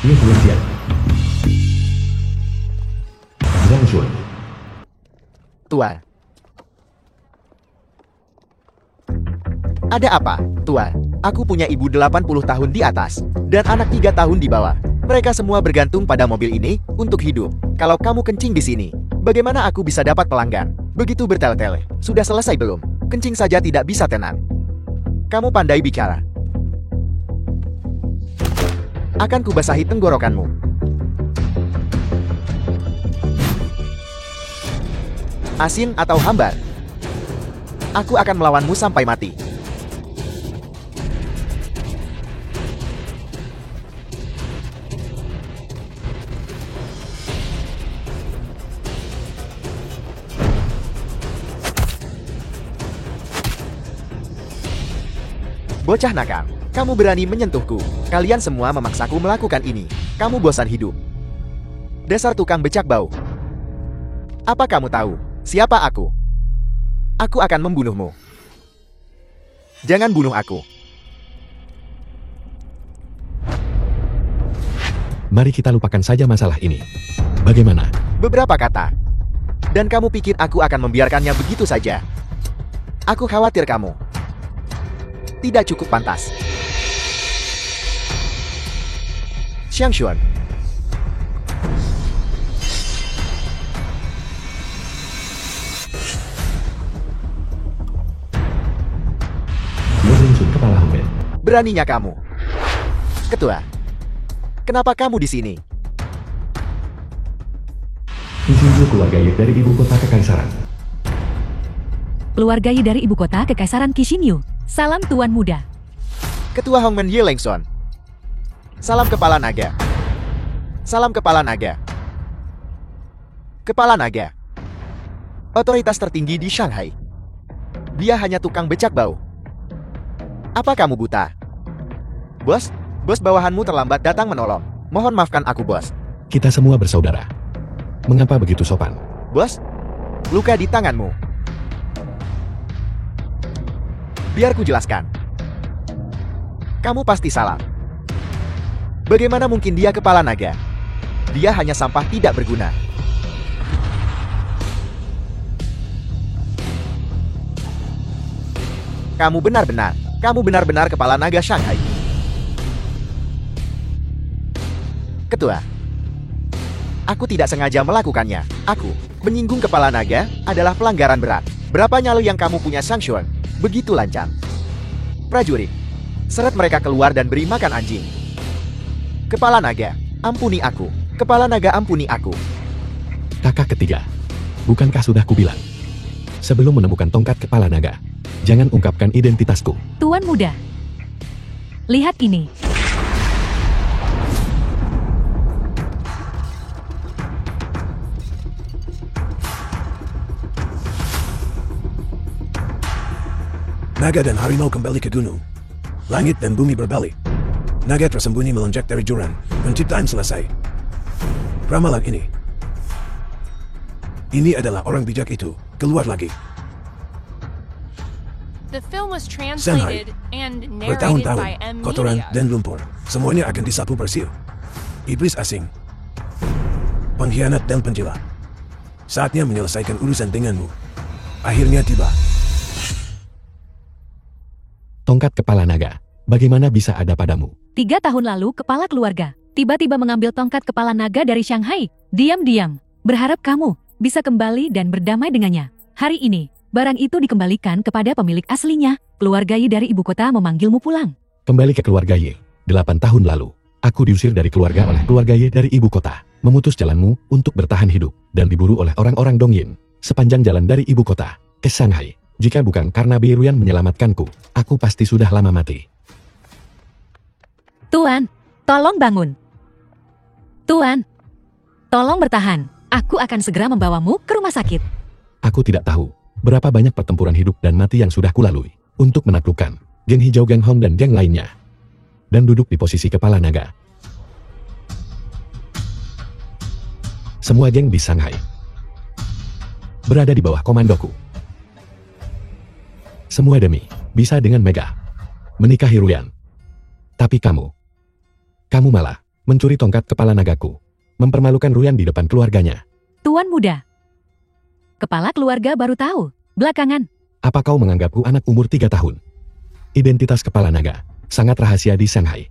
Ini belum siap. Langsung. Tuan. Ada apa, Tuan? Aku punya ibu 80 tahun di atas dan anak 3 tahun di bawah. Mereka semua bergantung pada mobil ini untuk hidup. Kalau kamu kencing di sini, bagaimana aku bisa dapat pelanggan? Begitu bertele-tele. Sudah selesai belum? Kencing saja tidak bisa tenang. Kamu pandai bicara. Akan kubasahi tenggorokanmu. Asin atau hambar? Aku akan melawanmu sampai mati. Bocah nakal, kamu berani menyentuhku. Kalian semua memaksaku melakukan ini. Kamu bosan hidup. Dasar tukang becak bau. Apa kamu tahu siapa aku? Aku akan membunuhmu. Jangan bunuh aku. Mari kita lupakan saja masalah ini. Bagaimana? Beberapa kata. Dan kamu pikir aku akan membiarkannya begitu saja? Aku khawatir kamu tidak cukup pantas. Xiang Xuan. Langsung kepala Hongmen. Beraninya kamu. Ketua. Kenapa kamu di sini? Kishinju keluarga Ye dari ibu kota kekaisaran. Keluarga Yi dari ibu kota kekaisaran Kishinyu. Salam Tuan Muda. Ketua Hongmen Ye Lengson. Salam kepala naga. Salam kepala naga. Kepala naga. Otoritas tertinggi di Shanghai. Dia hanya tukang becak bau. Apa kamu buta? Bos, bos bawahanmu terlambat datang menolong. Mohon maafkan aku, bos. Kita semua bersaudara. Mengapa begitu sopan? Bos, luka di tanganmu. Biar ku jelaskan. Kamu pasti salah. Bagaimana mungkin dia kepala naga? Dia hanya sampah tidak berguna. Kamu benar-benar kepala naga Shanghai. Ketua. Aku tidak sengaja melakukannya. Aku menyinggung kepala naga adalah pelanggaran berat. Berapa nyali yang kamu punya, Xiang Xuan? Begitu lancang. Prajurit, seret mereka keluar dan beri makan anjing. Kepala naga, ampuni aku. Kepala naga, ampuni aku. Kakak ketiga. Bukankah sudah kubilang? Sebelum menemukan tongkat kepala naga, jangan ungkapkan identitasku. Tuan Muda. Lihat ini. Naga dan harimau kembali ke gunung. Langit dan bumi berbalik. Naga tersembunyi melonjak dari jurang. Penciptaan selesai. Ramalan ini. Ini adalah orang bijak itu. Keluar lagi. The film was Shanghai. translated and narrated by Bertahun-tahun, kotoran Emilia. dan lumpur. Semuanya akan disapu bersih. Iblis asing. Pengkhianat dan penjilat. Saatnya menyelesaikan urusan denganmu. Akhirnya tiba. Tongkat kepala naga, bagaimana bisa ada padamu? 3 tahun lalu kepala keluarga tiba-tiba mengambil tongkat kepala naga dari Shanghai. Diam-diam. Berharap kamu bisa kembali dan berdamai dengannya. Hari ini, barang itu dikembalikan kepada pemilik aslinya. Keluarga Yi dari ibu kota memanggilmu pulang. Kembali ke keluarga Ye. 8 tahun lalu, aku diusir dari keluarga oleh keluarga Ye dari ibu kota. Memutus jalanmu untuk bertahan hidup dan diburu oleh orang-orang Dongyin. Sepanjang jalan dari ibu kota ke Shanghai. Jika bukan karena Beiruan menyelamatkanku, aku pasti sudah lama mati. Tuan, tolong bangun. Tuan, tolong bertahan. Aku akan segera membawamu ke rumah sakit. Aku tidak tahu berapa banyak pertempuran hidup dan mati yang sudah kulalui untuk menaklukkan geng hijau, geng Hong dan geng lainnya. Dan duduk di posisi kepala naga. Semua geng di Shanghai berada di bawah komandoku. Semua demi bisa dengan Mega menikahi Ruyan. Tapi kamu malah mencuri tongkat kepala nagaku, mempermalukan Ruyan di depan keluarganya. Tuan muda. Kepala keluarga baru tahu. Belakangan. Apa kau menganggapku anak umur 3 tahun? Identitas kepala naga sangat rahasia di Shanghai.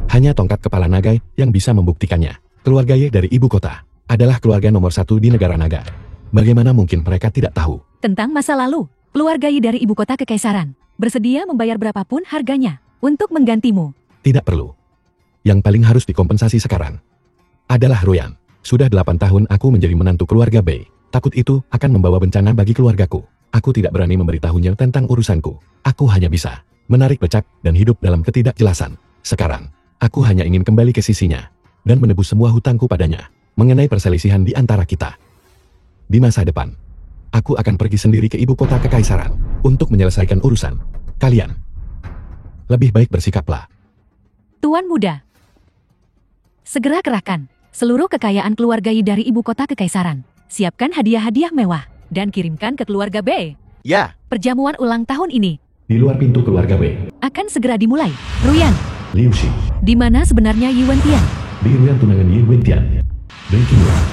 Hanya tongkat kepala naga yang bisa membuktikannya. Keluarga Ye dari ibu kota adalah keluarga nomor 1 di negara naga. Bagaimana mungkin mereka tidak tahu? Tentang masa lalu, keluarga Yi dari ibu kota kekaisaran bersedia membayar berapapun harganya untuk menggantimu. Tidak perlu. Yang paling harus dikompensasi sekarang adalah Ruyan. Sudah 8 tahun aku menjadi menantu keluarga Bei. Takut itu akan membawa bencana bagi keluargaku. Aku tidak berani memberitahunya tentang urusanku. Aku hanya bisa menarik becak dan hidup dalam ketidakjelasan. Sekarang, aku hanya ingin kembali ke sisinya dan menebus semua hutangku padanya mengenai perselisihan di antara kita. Di masa depan, aku akan pergi sendiri ke ibu kota kekaisaran untuk menyelesaikan urusan kalian. Lebih baik bersikaplah. Tuan muda. Segera kerahkan seluruh kekayaan keluarga Yi dari ibu kota kekaisaran. Siapkan hadiah-hadiah mewah dan kirimkan ke keluarga Bei. Ya, Perjamuan ulang tahun ini Di luar pintu keluarga Wei, akan segera dimulai. Ruyan, Liu Xi, di mana sebenarnya Yi Wentian? di ruang tunangan Ye Wentian. Breaking news.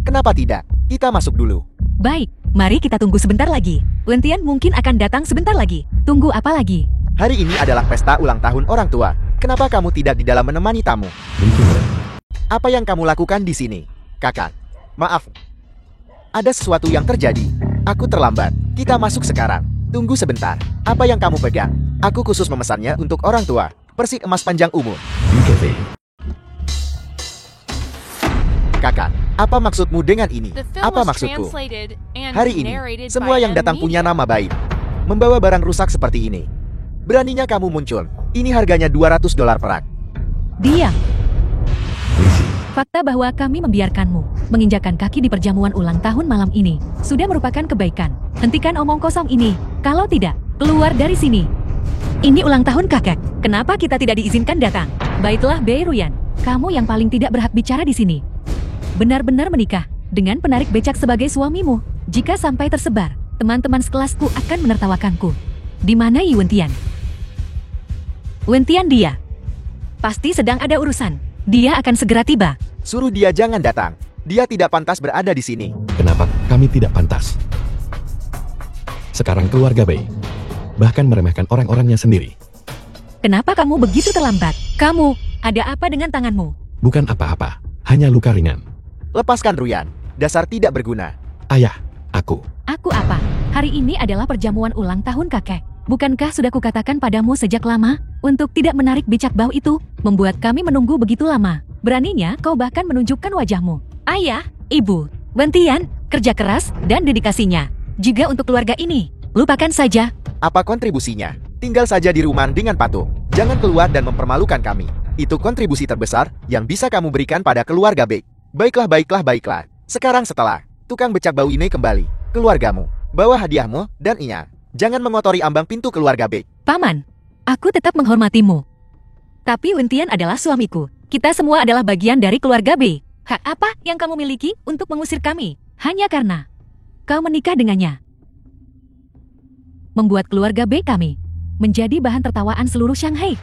kenapa tidak? Kita masuk dulu. Baik, mari kita tunggu sebentar lagi. Wentian mungkin akan datang sebentar lagi. Tunggu apa lagi? Hari ini adalah pesta ulang tahun orang tua. Kenapa kamu tidak di dalam menemani tamu? Breaking news. Apa yang kamu lakukan di sini? Kakak, maaf. Ada sesuatu yang terjadi. Aku terlambat. Kita masuk sekarang. Tunggu sebentar. Apa yang kamu pegang? Aku khusus memesannya untuk orang tua. Persik emas panjang umur. Di cafe. Kakak, apa maksudmu dengan ini? The film Apa was maksudku? translated and Hari ini, narrated semua by yang datang punya nama baik. Membawa barang rusak seperti ini. Beraninya kamu muncul. Ini harganya $200 perak. Diam. Lisi. Fakta bahwa kami membiarkanmu menginjakan kaki di perjamuan ulang tahun malam ini sudah merupakan kebaikan. Hentikan omong kosong ini. Kalau tidak, keluar dari sini. Ini ulang tahun kakek. Kenapa kita tidak diizinkan datang? Baiklah, Bei Ruyan. Kamu yang paling tidak berhak bicara di sini. Benar-benar menikah dengan penarik becak sebagai suamimu. Jika sampai tersebar, teman-teman sekelasku akan menertawakanku. Di mana Yi Wentian? Wentian dia. Pasti sedang ada urusan. Dia akan segera tiba. Suruh dia jangan datang. Dia tidak pantas berada di sini. Kenapa kami tidak pantas? Sekarang keluarga Bei bahkan meremehkan orang-orangnya sendiri. Kenapa kamu begitu terlambat? Kamu, ada apa dengan tanganmu? Bukan apa-apa, hanya luka ringan. Lepaskan Ruyan. Dasar tidak berguna. Ayah, aku. Aku apa? Hari ini adalah perjamuan ulang tahun kakek. Bukankah sudah kukatakan padamu sejak lama untuk tidak menarik becak bau itu, membuat kami menunggu begitu lama. Beraninya kau bahkan menunjukkan wajahmu. Ayah, ibu, Wentian, kerja keras dan dedikasinya. Juga untuk keluarga ini. Lupakan saja. Apa kontribusinya? Tinggal saja di rumah dengan patuh. Jangan keluar dan mempermalukan kami. Itu kontribusi terbesar yang bisa kamu berikan pada keluarga Bei. Baiklah. Sekarang setelah tukang becak bau ini kembali, keluargamu, bawa hadiahmu dan ingat, jangan mengotori ambang pintu keluarga Bei. Paman, aku tetap menghormatimu. Tapi Wentian adalah suamiku. Kita semua adalah bagian dari keluarga Bei. Hak apa yang kamu miliki untuk mengusir kami? Hanya karena kau menikah dengannya. Membuat keluarga Bei kami menjadi bahan tertawaan seluruh Shanghai.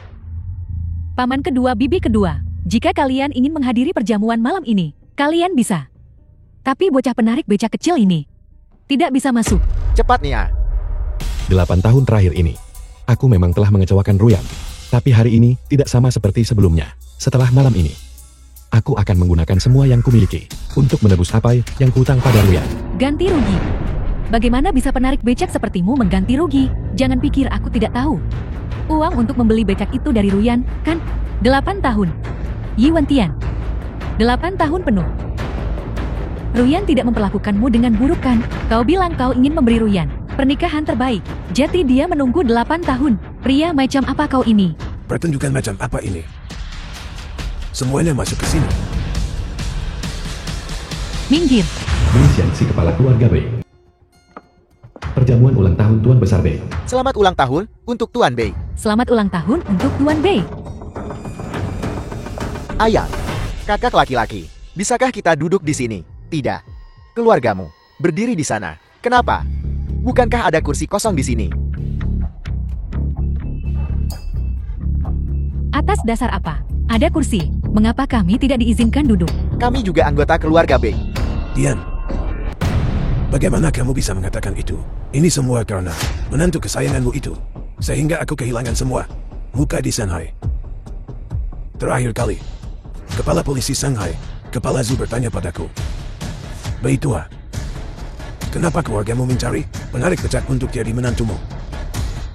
Paman kedua, bibi kedua, jika kalian ingin menghadiri perjamuan malam ini, kalian bisa. Tapi bocah penarik becak kecil ini tidak bisa masuk. Cepat Nia. 8 tahun terakhir ini, aku memang telah mengecewakan Ruyan. Tapi hari ini tidak sama seperti sebelumnya. Setelah malam ini, aku akan menggunakan semua yang kumiliki untuk menebus apa yang kuhutang pada Ruyan. Ganti rugi. Bagaimana bisa penarik becak sepertimu mengganti rugi? Jangan pikir aku tidak tahu. Uang untuk membeli becak itu dari Ruyan, kan? 8 tahun. Yi Wentian. 8 tahun penuh. Ruyan tidak memperlakukanmu dengan buruk, kan? Kau bilang kau ingin memberi Ruyan pernikahan terbaik. Jadi dia menunggu 8 tahun. Pria macam apa kau ini? Pertunjukan macam apa ini? Semuanya masuk ke sini. Minggir. Menisian si kepala keluarga Bei. Perjamuan ulang tahun Tuan Besar Bei. Selamat ulang tahun untuk Tuan Bei. Selamat ulang tahun untuk Tuan Bei. Ayah, kakak laki-laki, bisakah kita duduk di sini? Tidak. Keluargamu berdiri di sana. Kenapa? Bukankah ada kursi kosong di sini? Atas dasar apa? Ada kursi. Mengapa kami tidak diizinkan duduk? Kami juga anggota keluarga Bei. Dian. Bagaimana kamu bisa mengatakan itu? Ini semua karena menantu kesayanganmu itu. Sehingga aku kehilangan semua muka di Shanghai. Terakhir kali, Kepala Polisi Shanghai, Kepala Zhu bertanya padaku, Bei tua, kenapa keluargamu mencari penarik becak untuk jadi menantumu?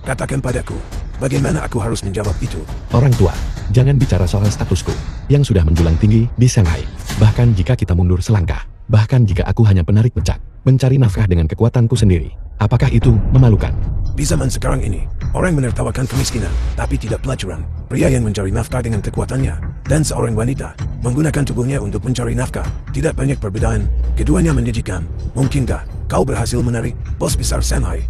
Katakan padaku, bagaimana aku harus menjawab itu? Orang tua, jangan bicara soal statusku yang sudah menjulang tinggi di Shanghai. Bahkan jika kita mundur selangkah, bahkan jika aku hanya penarik becak, mencari nafkah dengan kekuatanku sendiri, apakah itu memalukan? Di zaman sekarang ini, orang menertawakan kemiskinan, tapi tidak pelacuran. Pria yang mencari nafkah dengan kekuatannya, dan seorang wanita menggunakan tubuhnya untuk mencari nafkah. Tidak banyak perbedaan, keduanya menjijikan. Mungkinkah kau berhasil menarik bos besar Shanghai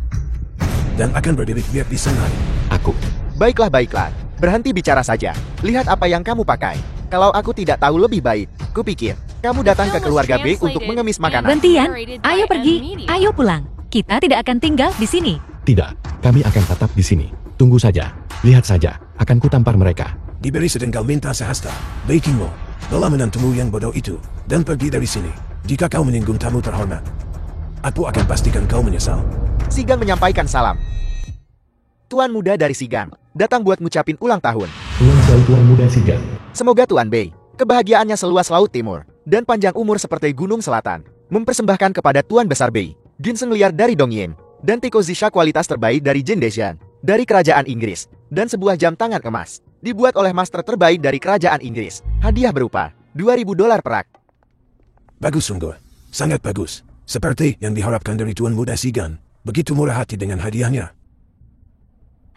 dan akan berdiri biak di Shanghai? Aku. Baiklah, baiklah. Berhenti bicara saja. Lihat apa yang kamu pakai. Kalau aku tidak tahu lebih baik, kupikir kamu datang ke keluarga Bei untuk mengemis makanan. Gantian, ayo pergi, ayo pulang. Kita tidak akan tinggal di sini. Tidak, kami akan tetap di sini. Tunggu saja, lihat saja, akan kutampar mereka. Diberi sedengkal minta sehasta, Beikingmo, bawa menantumu yang bodoh itu, dan pergi dari sini. Jika kau menyinggung tamu terhormat, aku akan pastikan kau menyesal. Sigang menyampaikan salam. Tuan muda dari Sigang, datang buat ngucapin ulang tahun. Ulang tahun Tuan Muda Sigang. Semoga Tuan Bei, kebahagiaannya seluas laut timur, dan panjang umur seperti gunung selatan, mempersembahkan kepada Tuan Besar Bei, ginseng liar dari Dongyin, dan teko Zisha kualitas terbaik dari Jin Deshan, dari Kerajaan Inggris, dan sebuah jam tangan emas, dibuat oleh master terbaik dari Kerajaan Inggris. Hadiah berupa $2.000 perak. Bagus sungguh, sangat bagus. Seperti yang diharapkan dari Tuan Muda Sigan, begitu murah hati dengan hadiahnya.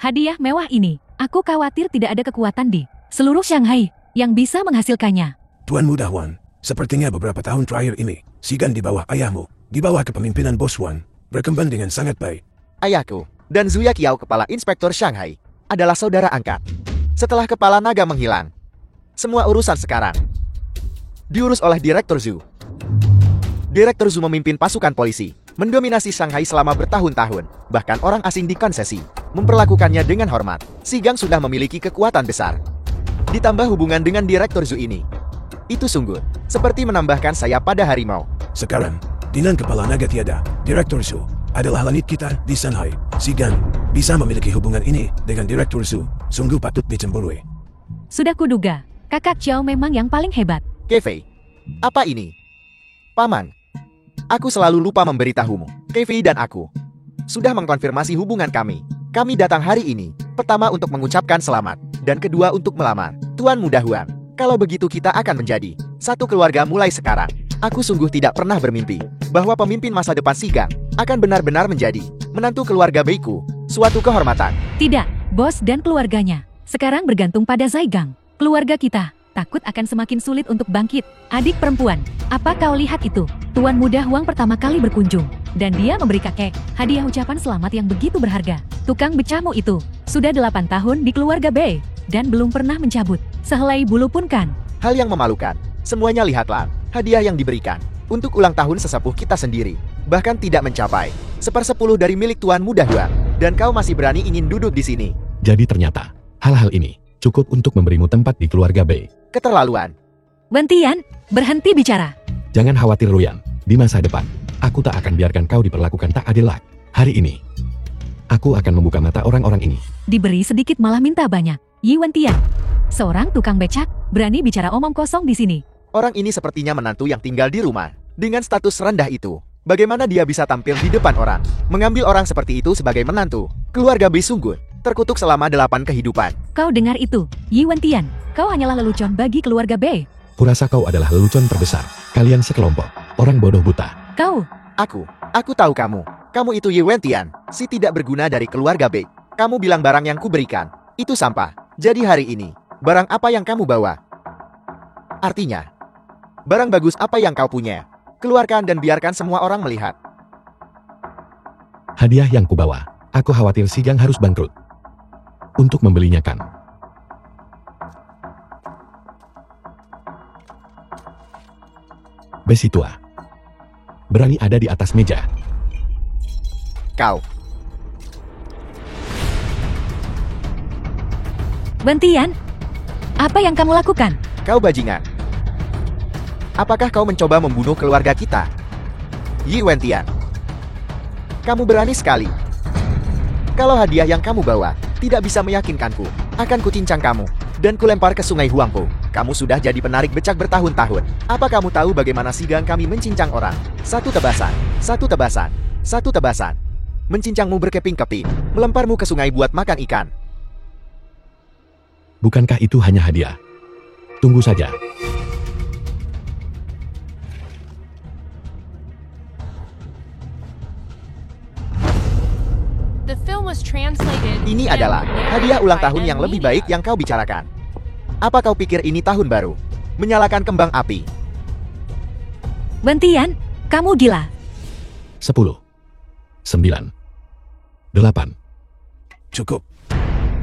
Hadiah mewah ini, aku khawatir tidak ada kekuatan di seluruh Shanghai yang bisa menghasilkannya. Tuan Muda Huan, sepertinya beberapa tahun terakhir ini, Sigan di bawah ayahmu, di bawah kepemimpinan Bos Huan, berkembang dengan sangat baik. Ayahku dan Zuya Qiao, kepala inspektor Shanghai, adalah saudara angkat. Setelah kepala naga menghilang, semua urusan sekarang diurus oleh Direktur Zhu. Direktur Zhu memimpin pasukan polisi, mendominasi Shanghai selama bertahun-tahun. Bahkan orang asing dikonsesi, memperlakukannya dengan hormat. Sigang sudah memiliki kekuatan besar. Ditambah hubungan dengan Direktur Zhu ini, itu sungguh seperti menambahkan sayap pada harimau. Sekarang, Dinan Kepala Naga tiada, Direktur Zhu, adalah langit kita di Shanghai. Sigan bisa memiliki hubungan ini dengan Direktur Zhu, sungguh patut dicemburui. Sudah kuduga, kakak Xiao memang yang paling hebat. Kefei, apa ini? Paman, aku selalu lupa memberitahumu. Kefei dan aku sudah mengkonfirmasi hubungan kami. Kami datang hari ini, pertama untuk mengucapkan selamat, dan kedua untuk melamar Tuan Muda Huan. Kalau begitu kita akan menjadi satu keluarga mulai sekarang. Aku sungguh tidak pernah bermimpi bahwa pemimpin masa depan Sigang akan benar-benar menjadi menantu keluarga Beiku, suatu kehormatan. Tidak, bos dan keluarganya sekarang bergantung pada Zaigang. Keluarga kita takut akan semakin sulit untuk bangkit. Adik perempuan, apa kau lihat itu? Tuan Muda Huang pertama kali berkunjung, dan dia memberi kakek hadiah ucapan selamat yang begitu berharga. Tukang becamu itu sudah 8 tahun di keluarga Bei, dan belum pernah mencabut sehelai bulu pun kan. Hal yang memalukan, semuanya lihatlah, hadiah yang diberikan untuk ulang tahun sesepuh kita sendiri, bahkan tidak mencapai 1/10 dari milik Tuan Muda Huang, dan kau masih berani ingin duduk di sini. Jadi ternyata, hal-hal ini cukup untuk memberimu tempat di keluarga Bei. Keterlaluan. Wentian, berhenti bicara. Jangan khawatir Ruyan, di masa depan, aku tak akan biarkan kau diperlakukan tak adil lagi. Hari ini, aku akan membuka mata orang-orang ini. Diberi sedikit malah minta banyak. Yi Wentian, seorang tukang becak, berani bicara omong kosong di sini. Orang ini sepertinya menantu yang tinggal di rumah. Dengan status rendah itu, bagaimana dia bisa tampil di depan orang? Mengambil orang seperti itu sebagai menantu. Keluarga Bei sungguh terkutuk selama 8 kehidupan. Kau dengar itu, Yi Wentian, kau hanyalah lelucon bagi keluarga Bei. Kurasa kau adalah lelucon terbesar. Kalian sekelompok orang bodoh buta. Kau, Aku tahu kamu. Kamu itu Yi Wentian, si tidak berguna dari keluarga Bei. Kamu bilang barang yang kuberikan itu sampah. Jadi hari ini, barang apa yang kamu bawa? Artinya, barang bagus apa yang kau punya? Keluarkan dan biarkan semua orang melihat. Hadiah yang kubawa, aku khawatir Sigang harus bangkrut. Untuk membelinya kan. Besi tua. Berani ada di atas meja. Kau. Wentian, Apa yang kamu lakukan? Kau bajingan. Apakah kau mencoba membunuh keluarga kita? Yi Wentian. Kamu berani sekali. Kalau hadiah yang kamu bawa tidak bisa meyakinkanku, akan kucincang kamu dan kulempar ke sungai Huangpu. Kamu sudah jadi penarik becak bertahun-tahun. Apa kamu tahu bagaimana sidang kami mencincang orang? Satu tebasan, satu tebasan, satu tebasan. Mencincangmu berkeping-keping, melemparmu ke sungai buat makan ikan. Bukankah itu hanya hadiah? Tunggu saja. The film was translated. Ini and adalah hadiah narrated ulang by tahun yang Nen lebih Media. baik yang kau bicarakan. Apa kau pikir ini tahun baru? Menyalakan kembang api. Wentian, kamu gila. 10, 9, 8. Cukup.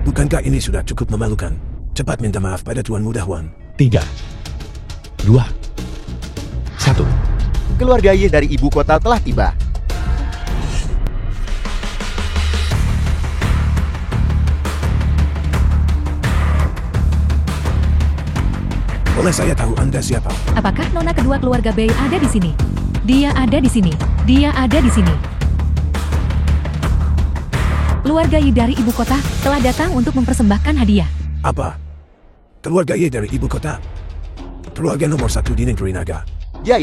Bukankah ini sudah cukup memalukan? Cepat minta maaf pada Tuan Muda Huang. 3, 2, 1. Keluarga Ye dari ibu kota telah tiba. Boleh saya tahu Anda siapa? Apakah nona kedua keluarga Bei ada di sini? Dia ada di sini. Dia ada di sini. Keluarga Yi dari ibu kota telah datang untuk mempersembahkan hadiah. Apa? Keluarga Ye dari ibu kota? Keluarga nomor 1 di Negeri Naga. Ya.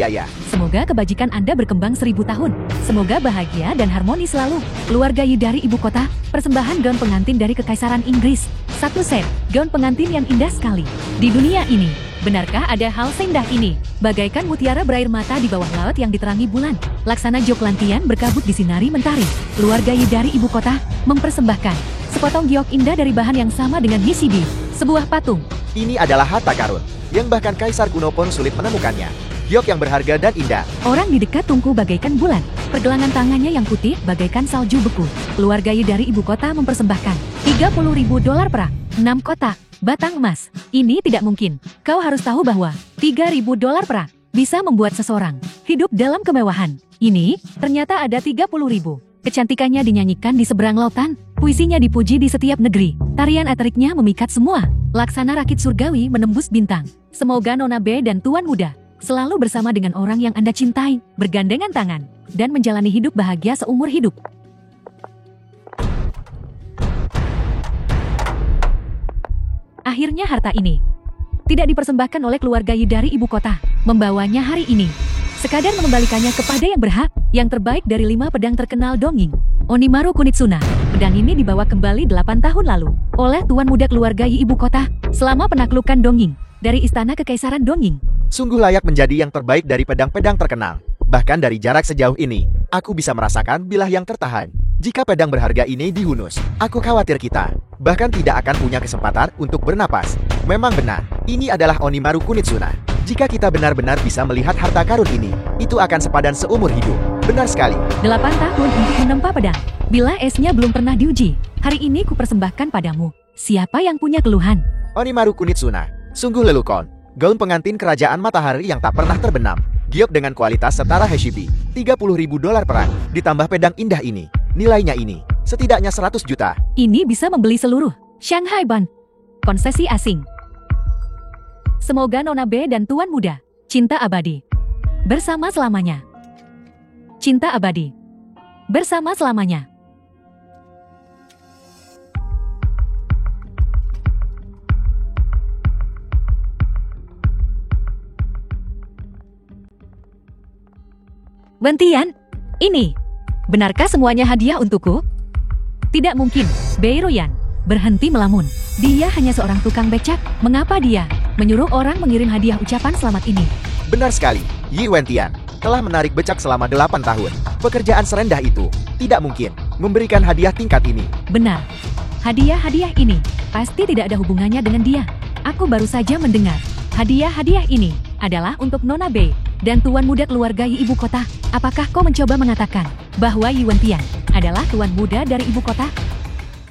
Semoga kebajikan Anda berkembang 1000 tahun. Semoga bahagia dan harmoni selalu. Keluarga Yi dari ibu kota, persembahan gaun pengantin dari Kekaisaran Inggris. 1 set, gaun pengantin yang indah sekali. Di dunia ini, benarkah ada hal seindah ini? Bagaikan mutiara berair mata di bawah laut yang diterangi bulan. Laksana Joklantian berkabut di sinari mentari. Keluarga Yi dari ibu kota mempersembahkan sepotong giok indah dari bahan yang sama dengan Hishibi. Sebuah patung. Ini adalah harta karun, yang bahkan kaisar kuno pun sulit menemukannya. Giok yang berharga dan indah. Orang di dekat tungku bagaikan bulan. Pergelangan tangannya yang putih bagaikan salju beku. Keluarga Yi dari ibu kota mempersembahkan $30.000 perak, 6 kotak, batang emas. Ini tidak mungkin. Kau harus tahu bahwa $3.000 perak bisa membuat seseorang hidup dalam kemewahan. Ini ternyata ada 30.000. Kecantikannya dinyanyikan di seberang lautan. Puisinya dipuji di setiap negeri. Tarian eteriknya memikat semua. Laksana rakit surgawi menembus bintang. Semoga Nona B dan Tuan Muda selalu bersama dengan orang yang Anda cintai, bergandengan tangan, dan menjalani hidup bahagia seumur hidup. Akhirnya harta ini tidak dipersembahkan oleh keluarga Yi dari ibu kota, membawanya hari ini. Sekadar mengembalikannya kepada yang berhak, yang terbaik dari 5 pedang terkenal Dongying. Onimaru Kunitsuna, pedang ini dibawa kembali 8 tahun lalu oleh Tuan Muda keluarga Yi ibu kota selama penaklukan Dongying dari Istana Kekaisaran Dongying. Sungguh layak menjadi yang terbaik dari pedang-pedang terkenal. Bahkan dari jarak sejauh ini, aku bisa merasakan bilah yang tertahan. Jika pedang berharga ini dihunus, aku khawatir kita bahkan tidak akan punya kesempatan untuk bernapas. Memang benar, ini adalah Onimaru Kunitsuna. Jika kita benar-benar bisa melihat harta karun ini, itu akan sepadan seumur hidup. Benar sekali. 8 tahun untuk menempa pedang. Bila esnya belum pernah diuji, hari ini kupersembahkan padamu. Siapa yang punya keluhan? Onimaru Kunitsuna, sungguh lelucon. Gaun pengantin kerajaan matahari yang tak pernah terbenam. Giok dengan kualitas setara Hishibi, $30.000 perak, ditambah pedang indah ini. Nilainya ini, setidaknya 100 juta. Ini bisa membeli seluruh Shanghai Band. Konsesi asing. Semoga Nona B dan Tuan Muda, cinta abadi. Bersama selamanya. Cinta abadi. Bersama selamanya. Wentian, ini. Benarkah semuanya hadiah untukku? Tidak mungkin, Bei Ruyan. Berhenti melamun. Dia hanya seorang tukang becak. Mengapa dia menyuruh orang mengirim hadiah ucapan selamat ini? Benar sekali, Yi Wentian telah menarik becak selama 8 tahun. Pekerjaan serendah itu tidak mungkin memberikan hadiah tingkat ini. Benar. Hadiah-hadiah ini pasti tidak ada hubungannya dengan dia. Aku baru saja mendengar. Hadiah-hadiah ini adalah untuk Nona Bei dan Tuan Muda keluarga Yi ibu kota. Apakah kau mencoba mengatakan bahwa Yi Wentian adalah Tuan Muda dari ibu kota?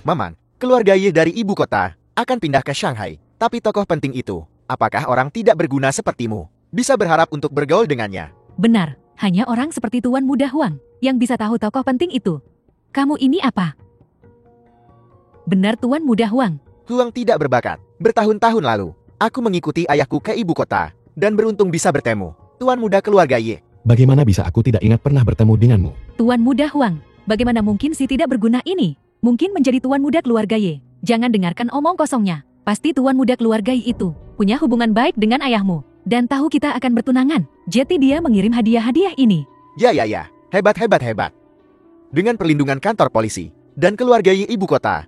Maman, keluarga Yi dari ibu kota akan pindah ke Shanghai. Tapi tokoh penting itu, apakah orang tidak berguna sepertimu bisa berharap untuk bergaul dengannya? Benar, hanya orang seperti Tuan Muda Huang yang bisa tahu tokoh penting itu. Kamu ini apa? Benar Tuan Muda Huang. Huang tidak berbakat. Bertahun-tahun lalu, Aku mengikuti ayahku ke ibu kota, dan beruntung bisa bertemu Tuan Muda keluarga Ye. Bagaimana bisa aku tidak ingat pernah bertemu denganmu? Tuan Muda Huang, bagaimana mungkin si tidak berguna ini? Mungkin menjadi Tuan Muda keluarga Ye. Jangan dengarkan omong kosongnya. Pasti Tuan Muda keluarga Ye itu punya hubungan baik dengan ayahmu. Dan tahu kita akan bertunangan. Jadi dia mengirim hadiah-hadiah ini. Ya. Hebat. Dengan perlindungan kantor polisi dan keluarga Ye ibu kota,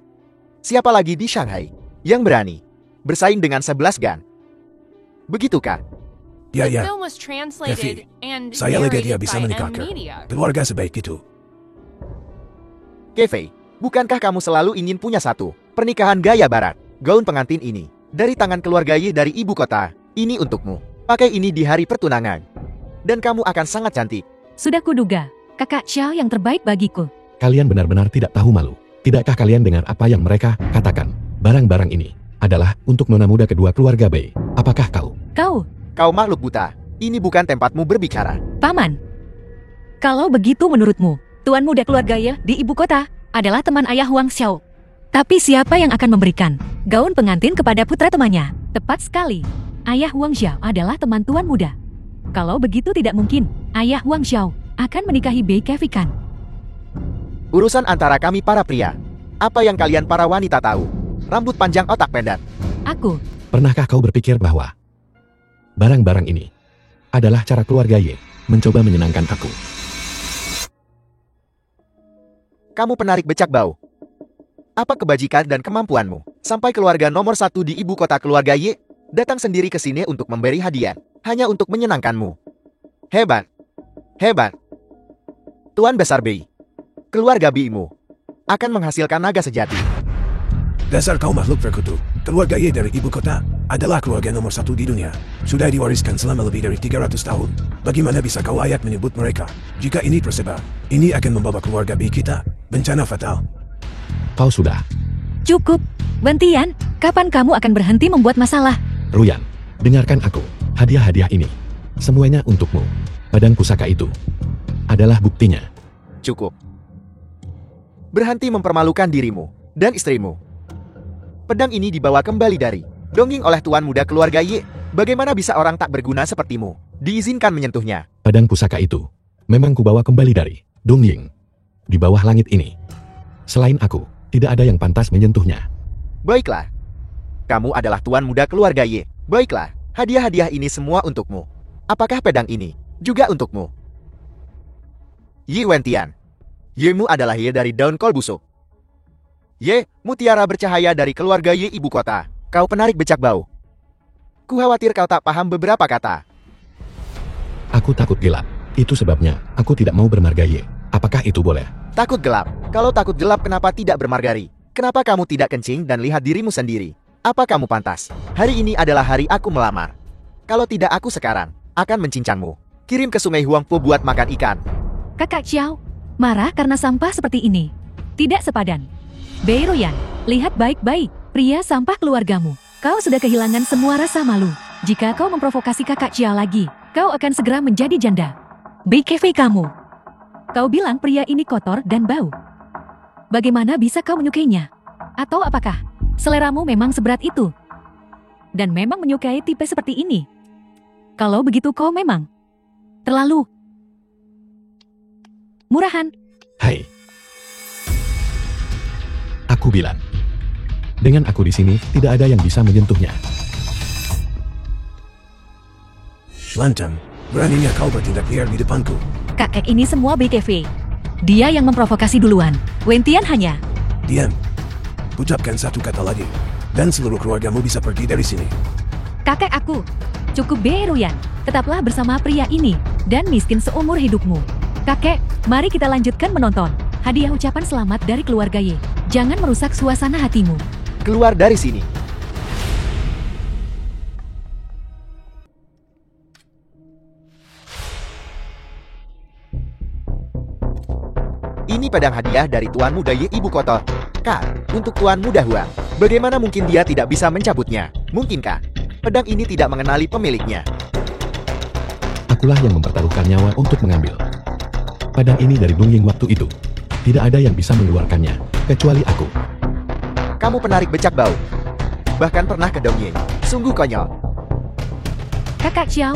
siapa lagi di Shanghai yang berani bersaing dengan 11 gan? Begitu kan? The Ya, film was translated and saya lega dia narrated bisa by M menikahkan Media. keluarga sebaik itu. Kevei, bukankah kamu selalu ingin punya satu pernikahan gaya barat? Gaun pengantin ini dari tangan keluarga Ye dari ibu kota. Ini untukmu. Pakai ini di hari pertunangan. Dan kamu akan sangat cantik. Sudah kuduga, kakak Xiao yang terbaik bagiku. Kalian benar-benar tidak tahu malu. Tidakkah kalian dengar apa yang mereka katakan? Barang-barang ini adalah untuk nona muda kedua keluarga Bei. Apakah kau? Kau makhluk buta. Ini bukan tempatmu berbicara. Paman. Kalau begitu menurutmu, Tuan Muda keluarga Ye di ibu kota adalah teman ayah Huang Xiao. Tapi siapa yang akan memberikan gaun pengantin kepada putra temannya? Tepat sekali. Ayah Huang Xiao adalah teman Tuan Muda. Kalau begitu tidak mungkin ayah Huang Xiao akan menikahi Bei Kevei kan? Urusan antara kami para pria. Apa yang kalian para wanita tahu? Rambut panjang otak pendek. Aku, Pernahkah kau berpikir bahwa barang-barang ini adalah cara keluarga Ye mencoba menyenangkan aku? Kamu penarik becak bau. Apa kebajikan dan kemampuanmu sampai keluarga nomor 1 di ibu kota keluarga Ye datang sendiri ke sini untuk memberi hadiah hanya untuk menyenangkanmu? Hebat. Tuan Besar Bei, keluarga Bimu akan menghasilkan naga sejati. Dasar kau makhluk terkutuk. Keluarga Ye dari ibu kota adalah keluarga nomor 1 di dunia. Sudah diwariskan selama lebih dari 300 tahun. Bagaimana bisa kau layak menyebut mereka? Jika ini tersebar, ini akan membawa keluarga Bei kita bencana fatal. Kau sudah. cukup. Wentian, kapan kamu akan berhenti membuat masalah? Ruyan, dengarkan aku. Hadiah-hadiah ini semuanya untukmu. Pedang pusaka itu adalah buktinya. Cukup. Berhenti mempermalukan dirimu dan istrimu. Pedang ini dibawa kembali dari Dongying oleh Tuan Muda keluarga Ye. Bagaimana bisa orang tak berguna sepertimu diizinkan menyentuhnya? Pedang pusaka itu memang kubawa kembali dari Dongying. Di bawah langit ini, selain aku, tidak ada yang pantas menyentuhnya. Baiklah. Kamu adalah Tuan Muda keluarga Ye. Baiklah, hadiah-hadiah ini semua untukmu. Apakah pedang ini juga untukmu? Yi Wentian. Yemu adalah Ye dari daun kol busuk. Ye, mutiara bercahaya dari keluarga Ye ibu kota. Kau penarik becak bau. Ku khawatir kau tak paham beberapa kata. Aku takut gelap. Itu sebabnya aku tidak mau bermarga Ye. Apakah itu boleh? Takut gelap. Kalau takut gelap, kenapa tidak bermargari? Kenapa kamu tidak kencing dan lihat dirimu sendiri? Apa kamu pantas? Hari ini adalah hari aku melamar. Kalau tidak, aku sekarang akan mencincangmu. Kirim ke Sungai Huangpu buat makan ikan. Kakak Xiao, marah karena sampah seperti ini. Tidak sepadan. Bei Ruyan, lihat baik-baik. Pria sampah keluargamu. Kau sudah kehilangan semua rasa malu. Jika kau memprovokasi kakak Xiao lagi, kau akan segera menjadi janda. Bei Kevei kamu. Kau bilang pria ini kotor dan bau. Bagaimana bisa kau menyukainya? Atau apakah seleramu memang seberat itu? Dan memang menyukai tipe seperti ini? Kalau begitu kau memang terlalu murahan. Hai. Aku bilang, dengan aku di sini tidak ada yang bisa menyentuhnya. Lantang, beraninya kau bertindak liar di depanku. Kakek ini semua BKV. Dia yang memprovokasi duluan. Wentian hanya. Diam. Ucapkan satu kata lagi, dan seluruh keluargamu bisa pergi dari sini. Kakek aku. Cukup Bei Ruyan. Tetaplah bersama pria ini dan miskin seumur hidupmu. Kakek, mari kita lanjutkan menonton. Hadiah ucapan selamat dari keluarga Ye. Jangan merusak suasana hatimu. Keluar dari sini. Ini pedang hadiah dari Tuan Muda Ye ibu kota. K. Untuk Tuan Muda Huang. Bagaimana mungkin dia tidak bisa mencabutnya? Mungkinkah pedang ini tidak mengenali pemiliknya? Akulah yang mempertaruhkan nyawa untuk mengambil pedang ini dari Dongying waktu itu. Tidak ada yang bisa mengeluarkannya, kecuali aku. Kamu penarik becak bau. Bahkan pernah ke Dongying Sungguh konyol. Kakak Xiao,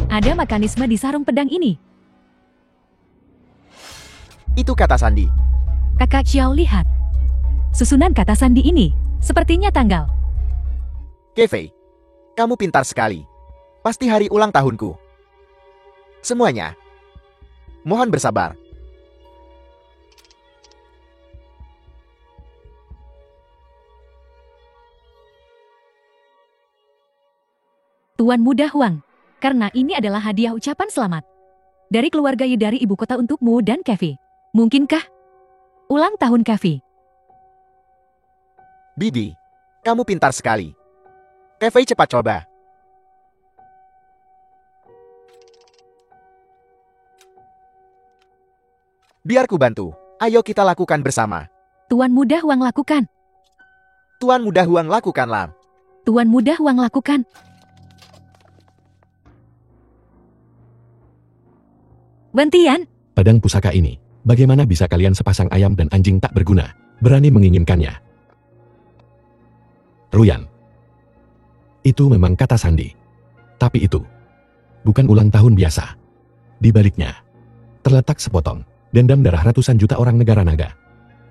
ada mekanisme di sarung pedang ini. Itu kata sandi. Kakak Xiao lihat. Susunan kata sandi ini sepertinya tanggal. Kefei, kamu pintar sekali. Pasti hari ulang tahunku. Semuanya. Mohon bersabar. Tuan Muda Huang, karena ini adalah hadiah ucapan selamat dari keluarga Ye dari ibu kota untukmu dan Kevi. Mungkinkah ulang tahun Kevi? Bibi, kamu pintar sekali. Kefei cepat coba. Biar ku bantu. Ayo kita lakukan bersama. Tuan Muda Huang lakukan. Tuan Muda Huang lakukanlah. Tuan Muda Huang lakukan. Wentian, Pedang pusaka ini, bagaimana bisa kalian sepasang ayam dan anjing tak berguna, berani menginginkannya? Ruyan. Itu memang kata sandi. Tapi itu bukan ulang tahun biasa. Di baliknya terletak sepotong dendam darah ratusan juta orang negara naga.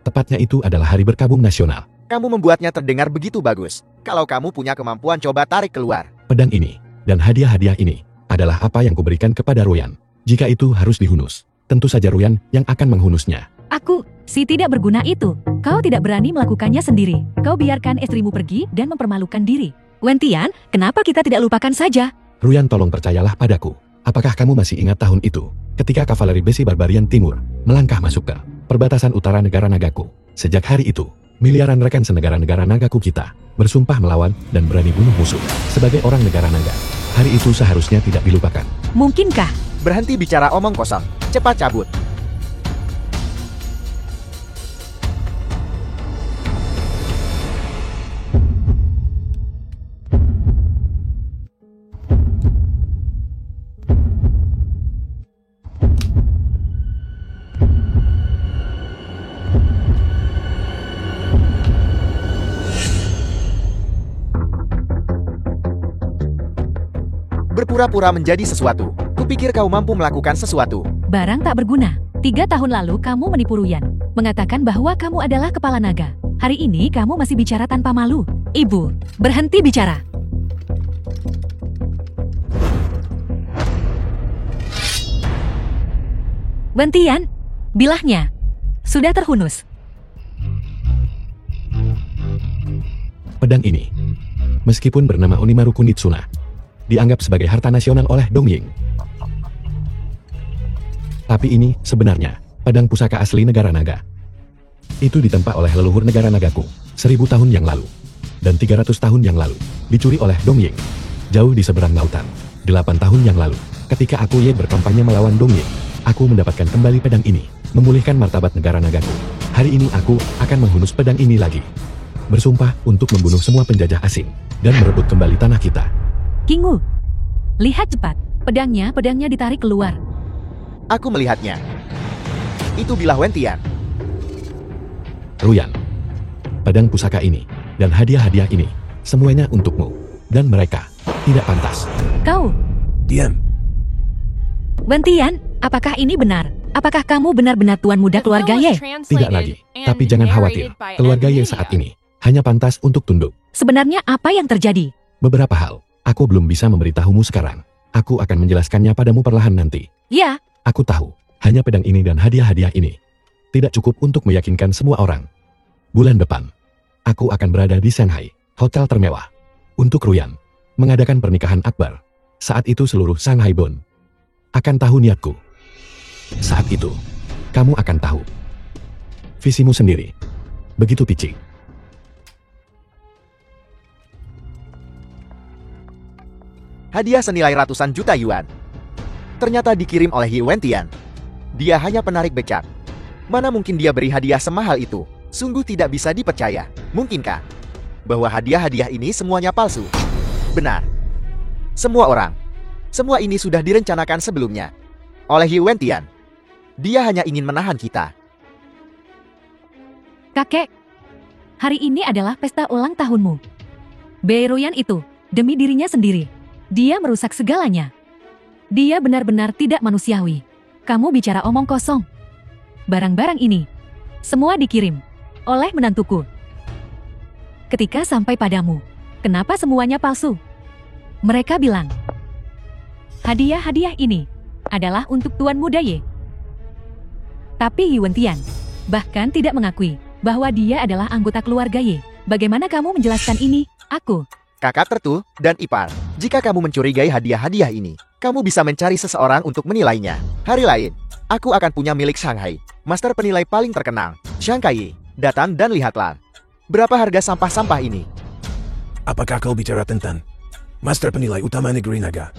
Tepatnya itu adalah hari berkabung nasional. Kamu membuatnya terdengar begitu bagus. Kalau kamu punya kemampuan, coba tarik keluar. Pedang ini dan hadiah-hadiah ini adalah apa yang kuberikan kepada Ruyan. Jika itu harus dihunus, tentu saja Ruyan yang akan menghunusnya. aku, si tidak berguna itu. Kau tidak berani melakukannya sendiri. Kau biarkan istrimu pergi dan mempermalukan diri. Wentian, kenapa kita tidak lupakan saja? Ruyan, tolong percayalah padaku. Apakah kamu masih ingat tahun itu, ketika kavaleri besi barbarian timur melangkah masuk ke perbatasan utara negara nagaku? Sejak hari itu, miliaran rekan senegara-negara nagaku kita bersumpah melawan dan berani bunuh musuh. Sebagai orang negara naga, hari itu seharusnya tidak dilupakan. Mungkinkah? Berhenti bicara omong kosong. Cepat cabut. Berpura-pura menjadi sesuatu. Kupikir kau mampu melakukan sesuatu. Barang tak berguna. 3 tahun lalu kamu menipu Ruyan, mengatakan bahwa kamu adalah kepala naga. Hari ini kamu masih bicara tanpa malu. Ibu, berhenti bicara. Wentian, bilahnya sudah terhunus. Pedang ini, meskipun bernama Onimaru Kunitsuna, dianggap sebagai harta nasional oleh Dongying. Tapi ini sebenarnya pedang pusaka asli negara naga. Itu ditempa oleh leluhur negara nagaku 1000 tahun yang lalu. Dan 300 tahun yang lalu dicuri oleh Dongying. Jauh di seberang lautan. 8 tahun yang lalu, ketika aku Ye berkampanye melawan Dongying, aku mendapatkan kembali pedang ini, memulihkan martabat negara nagaku. Hari ini aku akan menghunus pedang ini lagi. Bersumpah untuk membunuh semua penjajah asing dan merebut kembali tanah kita. Kingu, lihat cepat. Pedangnya ditarik keluar. Aku melihatnya. Itu bilah Wentian. Ruyan, pedang pusaka ini dan hadiah-hadiah ini semuanya untukmu, dan mereka tidak pantas. Kau, Diam. Wentian, apakah ini benar? Apakah kamu benar-benar tuan muda keluarga Ye? Tidak lagi, tapi jangan khawatir. Keluarga Ye saat ini hanya pantas untuk tunduk. Sebenarnya apa yang terjadi? Beberapa hal, aku belum bisa memberitahumu sekarang. Aku akan menjelaskannya padamu perlahan nanti. Ya, Aku tahu, hanya pedang ini dan hadiah-hadiah ini tidak cukup untuk meyakinkan semua orang. Bulan depan, aku akan berada di Shanghai, hotel termewah, untuk Ruyan, mengadakan pernikahan akbar. Saat itu seluruh Shanghai Bun akan tahu niatku. Saat itu, kamu akan tahu visimu sendiri. Begitu picik. Hadiah senilai ratusan juta yuan. Ternyata dikirim oleh Ye Wentian. Dia hanya penarik becak. Mana mungkin dia beri hadiah semahal itu? Sungguh tidak bisa dipercaya. Mungkinkah bahwa hadiah-hadiah ini semuanya palsu? Benar. Semua orang. Semua ini sudah direncanakan sebelumnya oleh Ye Wentian. Dia hanya ingin menahan kita. kakek. Hari ini adalah pesta ulang tahunmu. Beroyan itu, demi dirinya sendiri. Dia merusak segalanya. Dia benar-benar tidak manusiawi. Kamu bicara omong kosong. Barang-barang ini, semua dikirim oleh menantuku. Ketika sampai padamu, kenapa semuanya palsu? Mereka bilang, hadiah-hadiah ini adalah untuk Tuan Muda Ye. Tapi Yuan Tian bahkan tidak mengakui bahwa dia adalah anggota keluarga Ye. Bagaimana kamu menjelaskan ini? Aku. Kakak tertu dan ipar, jika kamu mencurigai hadiah-hadiah ini, kamu bisa mencari seseorang untuk menilainya. Hari lain, aku akan punya milik Shanghai, master penilai paling terkenal, Zhang Kai. Datang dan lihatlah. Berapa harga sampah-sampah ini? Apakah kau bicara tentang master penilai utama negeri naga?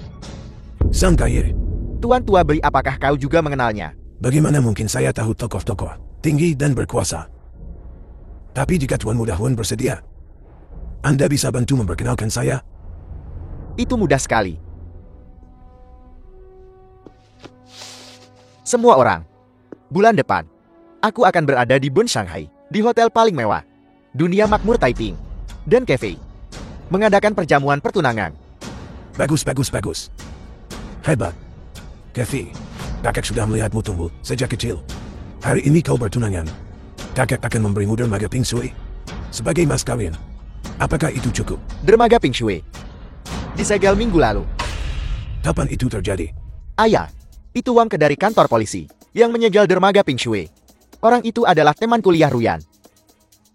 Zhang Kai. Tuan tua beri, apakah kau juga mengenalnya? Bagaimana mungkin saya tahu tokoh-tokoh tinggi dan berkuasa? Tapi jika Tuan Muda Hun bersedia, Anda bisa bantu memperkenalkan saya? Itu mudah sekali. Semua orang. Bulan depan, aku akan berada di Bund Shanghai, di hotel paling mewah, Dunia Makmur Taiping, dan cafe. Mengadakan perjamuan pertunangan. Bagus, bagus, bagus. Hebat. Kathy, kakak sudah melihatmu tumbuh sejak kecil. Hari ini kau bertunangan. Kakak akan memberimu dermaga Ping Shui sebagai mas kawin. Apakah itu cukup? Dermaga Ping Shui disegel minggu lalu. Kapan itu terjadi? Ayah, itu uang dari kantor polisi yang menyegel dermaga Ping Shui. Orang itu adalah teman kuliah Ruyan.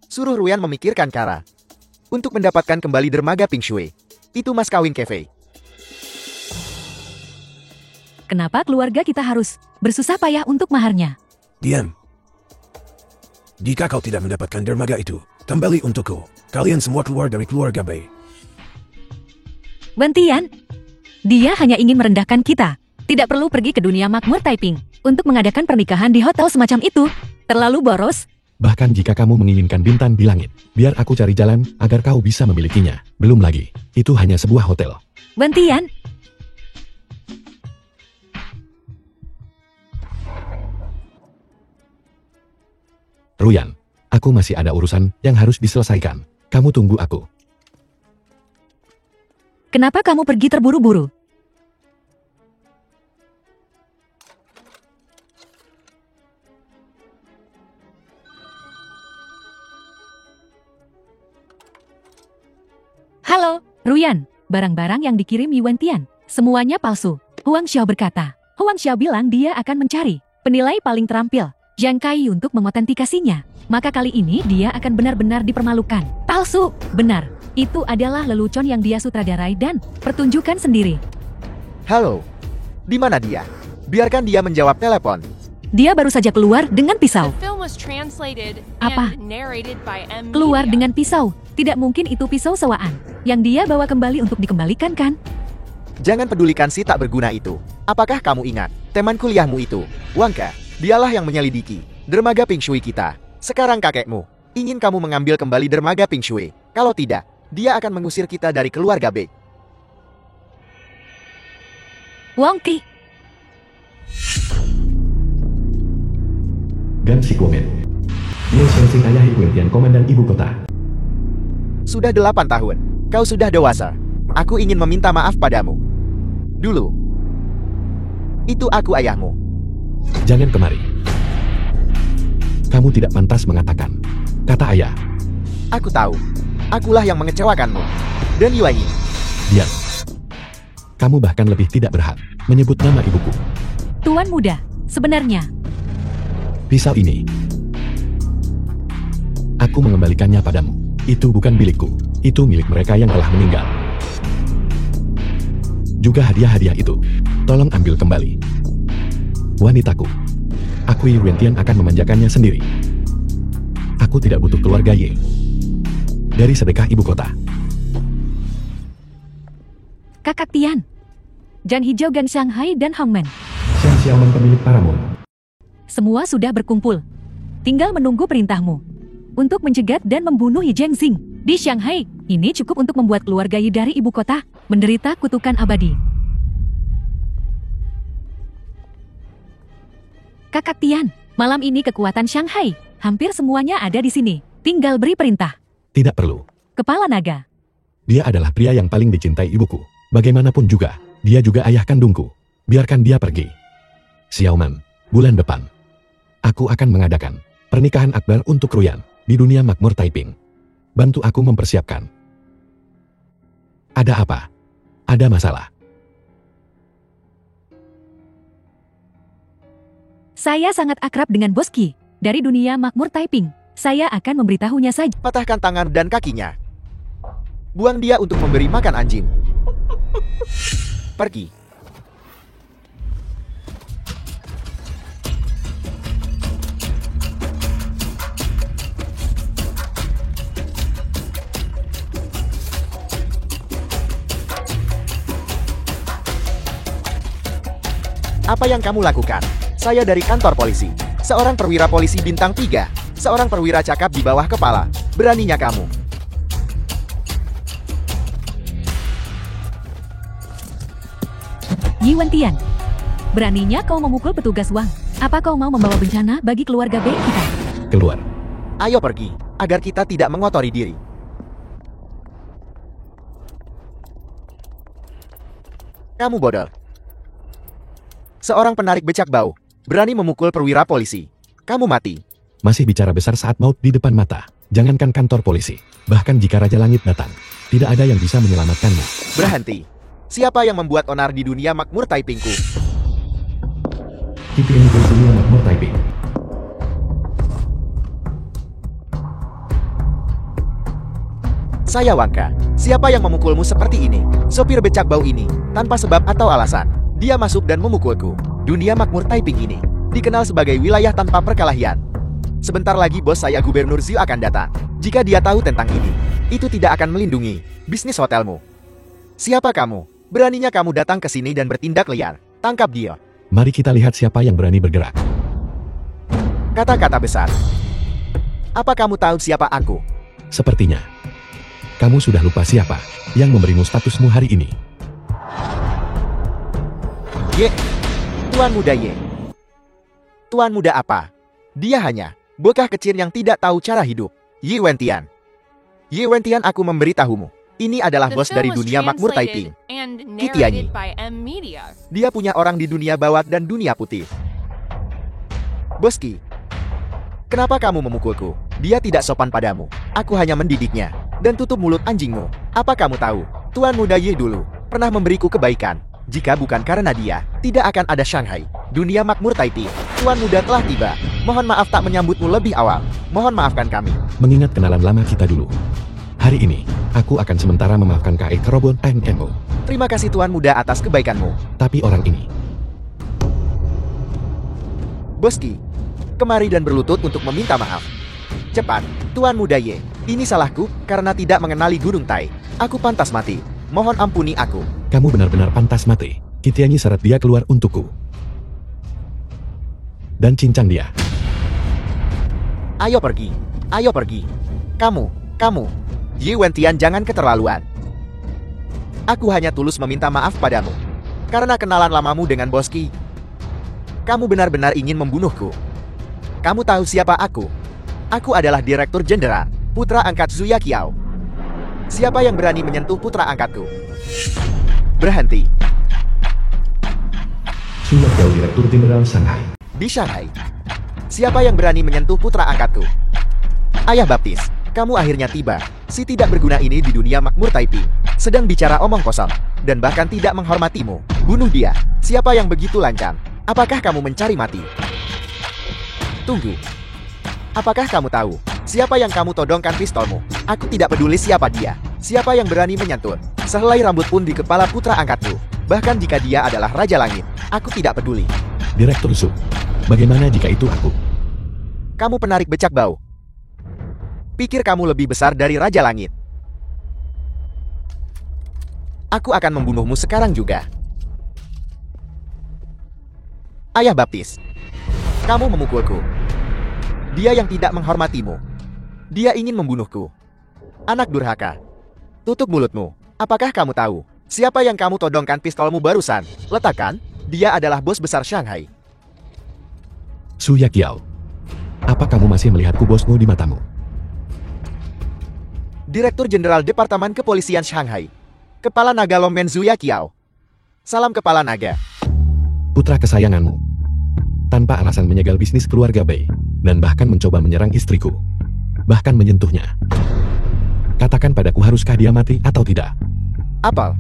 Suruh Ruyan memikirkan cara untuk mendapatkan kembali dermaga Ping Shui. Itu mas kawin Cafe. Kenapa keluarga kita harus bersusah payah untuk maharnya? Diam. Jika kau tidak mendapatkan dermaga itu, kembali untukku. Kalian semua keluar dari keluarga Bei. Wan Tian, dia hanya ingin merendahkan kita. Tidak perlu pergi ke Dunia Makmur Taiping untuk mengadakan pernikahan di hotel semacam itu. Terlalu boros. Bahkan jika kamu menginginkan bintang di langit, biar aku cari jalan agar kau bisa memilikinya. Belum lagi, itu hanya sebuah hotel. Wan Tian, Ruyan, aku masih ada urusan yang harus diselesaikan. Kamu tunggu aku. kenapa kamu pergi terburu-buru? Halo, Ruyan. Barang-barang yang dikirim Yuan Tian, semuanya palsu. Huang Xiao berkata. Huang Xiao bilang dia akan mencari penilai paling terampil, Zhang Kai, untuk mengotentikasinya. Maka kali ini dia akan benar-benar dipermalukan. Palsu, benar. Itu adalah lelucon yang dia sutradarai dan pertunjukan sendiri. Halo, di mana dia? Biarkan dia menjawab telepon. Dia baru saja keluar dengan pisau. The film was translated Apa? and narrated by M. Keluar Media. dengan pisau. Tidak mungkin itu pisau sewaan yang dia bawa kembali untuk dikembalikan, kan? Jangan pedulikan si tak berguna itu. Apakah kamu ingat teman kuliahmu itu, Wangka? Dialah yang menyelidiki dermaga Ping Shui kita. Sekarang kakekmu ingin kamu mengambil kembali dermaga Ping Shui. Kalau tidak, dia akan mengusir kita dari keluarga Bei. Wong Qi, Gan Sikuomen. Liu Xianxing ayah Yuan Tian, komandan ibu kota. Sudah 8 tahun. Kau sudah dewasa. Aku ingin meminta maaf padamu. Dulu, itu aku ayahmu. Jangan kemari. Kamu tidak pantas mengatakan, kata ayah. Aku tahu. Akulah yang mengecewakanmu. Dan Yuan Yi. Diam. Kamu bahkan lebih tidak berhak menyebut nama ibuku. Tuan Muda, sebenarnya Pisau ini, aku mengembalikannya padamu. Itu bukan milikku. Itu milik mereka yang telah meninggal. Juga hadiah-hadiah itu. Tolong ambil kembali. Wanitaku. Aku Yuan Tian akan memanjakannya sendiri. Aku tidak butuh keluarga Ye. Dari sedekah ibu kota. Kakak Tian, Jan Hijau, Gan Shanghai, dan Hongmen. Xiang Xiaoman, pemilik Paramount. Semua sudah berkumpul. Tinggal menunggu perintahmu untuk mencegat dan membunuh Yi Zhengxing di Shanghai. Ini cukup untuk membuat keluarga Yi dari ibu kota menderita kutukan abadi. Kakak Tian, malam ini kekuatan Shanghai hampir semuanya ada di sini. Tinggal beri perintah. Tidak perlu. Kepala naga, Dia adalah pria yang paling dicintai ibuku. Bagaimanapun juga, dia juga ayah kandungku. Biarkan dia pergi. Xiaoman, bulan depan, aku akan mengadakan pernikahan akbar untuk Ruyan di dunia makmur Taiping. Bantu aku mempersiapkan. Ada apa? Ada masalah? Saya sangat akrab dengan Bos Qi dari dunia makmur Taiping. Saya akan memberitahunya saja. Patahkan tangan dan kakinya. Buang dia untuk memberi makan anjing. Pergi. Apa yang kamu lakukan? Saya dari kantor polisi. Seorang perwira polisi bintang 3. Seorang perwira cakap di bawah kepala. Beraninya kamu. Yi Wentian, beraninya kau memukul petugas Wang. Apa kau mau membawa bencana bagi keluarga B kita? Keluar. Ayo pergi, agar kita tidak mengotori diri. Kamu bodoh. Seorang penarik becak bau berani memukul perwira polisi. Kamu mati. Masih bicara besar saat maut di depan mata. Jangankan kantor polisi, bahkan jika Raja Langit datang, tidak ada yang bisa menyelamatkanmu. Berhenti. Siapa yang membuat onar di dunia makmur Taipingku? Kita ini di dunia makmur Taiping. Saya Wangka. Siapa yang memukulmu seperti ini? Sopir becak bau ini, tanpa sebab atau alasan. Dia masuk dan memukulku. Dunia makmur Taiping ini dikenal sebagai wilayah tanpa perkelahian. Sebentar lagi bos saya Gubernur Zhu akan datang. Jika dia tahu tentang ini, itu tidak akan melindungi bisnis hotelmu. Siapa kamu? Beraninya kamu datang ke sini dan bertindak liar. Tangkap dia. Mari kita lihat siapa yang berani bergerak. Kata-kata besar. Apa kamu tahu siapa aku? Sepertinya kamu sudah lupa siapa yang memberimu statusmu hari ini. Ye, Tuan Muda Ye. Tuan Muda apa? Dia hanya bocah kecil yang tidak tahu cara hidup. Yi Wentian. Yi Wentian, aku memberitahumu. Ini adalah The bos film dari was dunia makmur translated Taiping. and Kitianyi. narrated by M Media. Dia punya orang di dunia bawah dan dunia putih. Boski, kenapa kamu memukulku? Dia tidak sopan padamu. Aku hanya mendidiknya. Dan tutup mulut anjingmu. Apa kamu tahu? Tuan Muda Ye dulu pernah memberiku kebaikan. Jika bukan karena dia, tidak akan ada Shanghai. Dunia makmur Taiping. Tuan Muda telah tiba. Mohon maaf tak menyambutmu lebih awal. Mohon maafkan kami. Mengingat kenalan lama kita dulu. Hari ini, aku akan sementara memaafkan KE Kerobon MMO. Terima kasih Tuan Muda atas kebaikanmu. Tapi orang ini, Boski, kemari dan berlutut untuk meminta maaf. Cepat, Tuan Muda Ye. Ini salahku karena tidak mengenali Gunung Tai. Aku pantas mati. Mohon ampuni aku. kamu benar-benar pantas mati. Kitianyi seret dia keluar untukku. Dan cincang dia. Ayo pergi. Ayo pergi. Kamu. Yi Wentian, jangan keterlaluan. Aku hanya tulus meminta maaf padamu. Karena kenalan lamamu dengan Boski. Kamu benar-benar ingin membunuhku. Kamu tahu siapa aku? Aku adalah Direktur Jenderal, putra angkat Zuya Qiao. Siapa yang berani menyentuh putra angkatku? Berhenti. Sudah jauh Direktur Jenderal Shanghai. Di Shanghai. Siapa yang berani menyentuh putra angkatku? Ayah Baptis, kamu akhirnya tiba. Si tidak berguna ini di dunia makmur Taiping sedang bicara omong kosong dan bahkan tidak menghormatimu. Bunuh dia. Siapa yang begitu lancang? Apakah kamu mencari mati? Tunggu. Apakah kamu tahu siapa yang kamu todongkan pistolmu? Aku tidak peduli siapa dia. Siapa yang berani menyentuh sehelai rambut pun di kepala putra angkatku. Bahkan jika dia adalah Raja Langit, aku tidak peduli. Direktur Su, bagaimana jika itu aku? Kamu penarik becak bau. Pikir kamu lebih besar dari Raja Langit. Aku akan membunuhmu sekarang juga. Ayah Baptis, kamu memukulku. Dia yang tidak menghormatimu. Dia ingin membunuhku. Anak durhaka. Tutup mulutmu. Apakah kamu tahu siapa yang kamu todongkan pistolmu barusan? Letakkan. Dia adalah bos besar Shanghai. Zuya Qiao, apa kamu masih melihatku bosmu di matamu? Direktur Jenderal Departemen Kepolisian Shanghai. Kepala Naga Longmen Zuya Qiao. Salam Kepala Naga. Putra kesayanganmu. Tanpa alasan menyegal bisnis keluarga Bei, dan bahkan mencoba menyerang istriku. Bahkan menyentuhnya. Katakan padaku, haruskah dia mati atau tidak? Apel.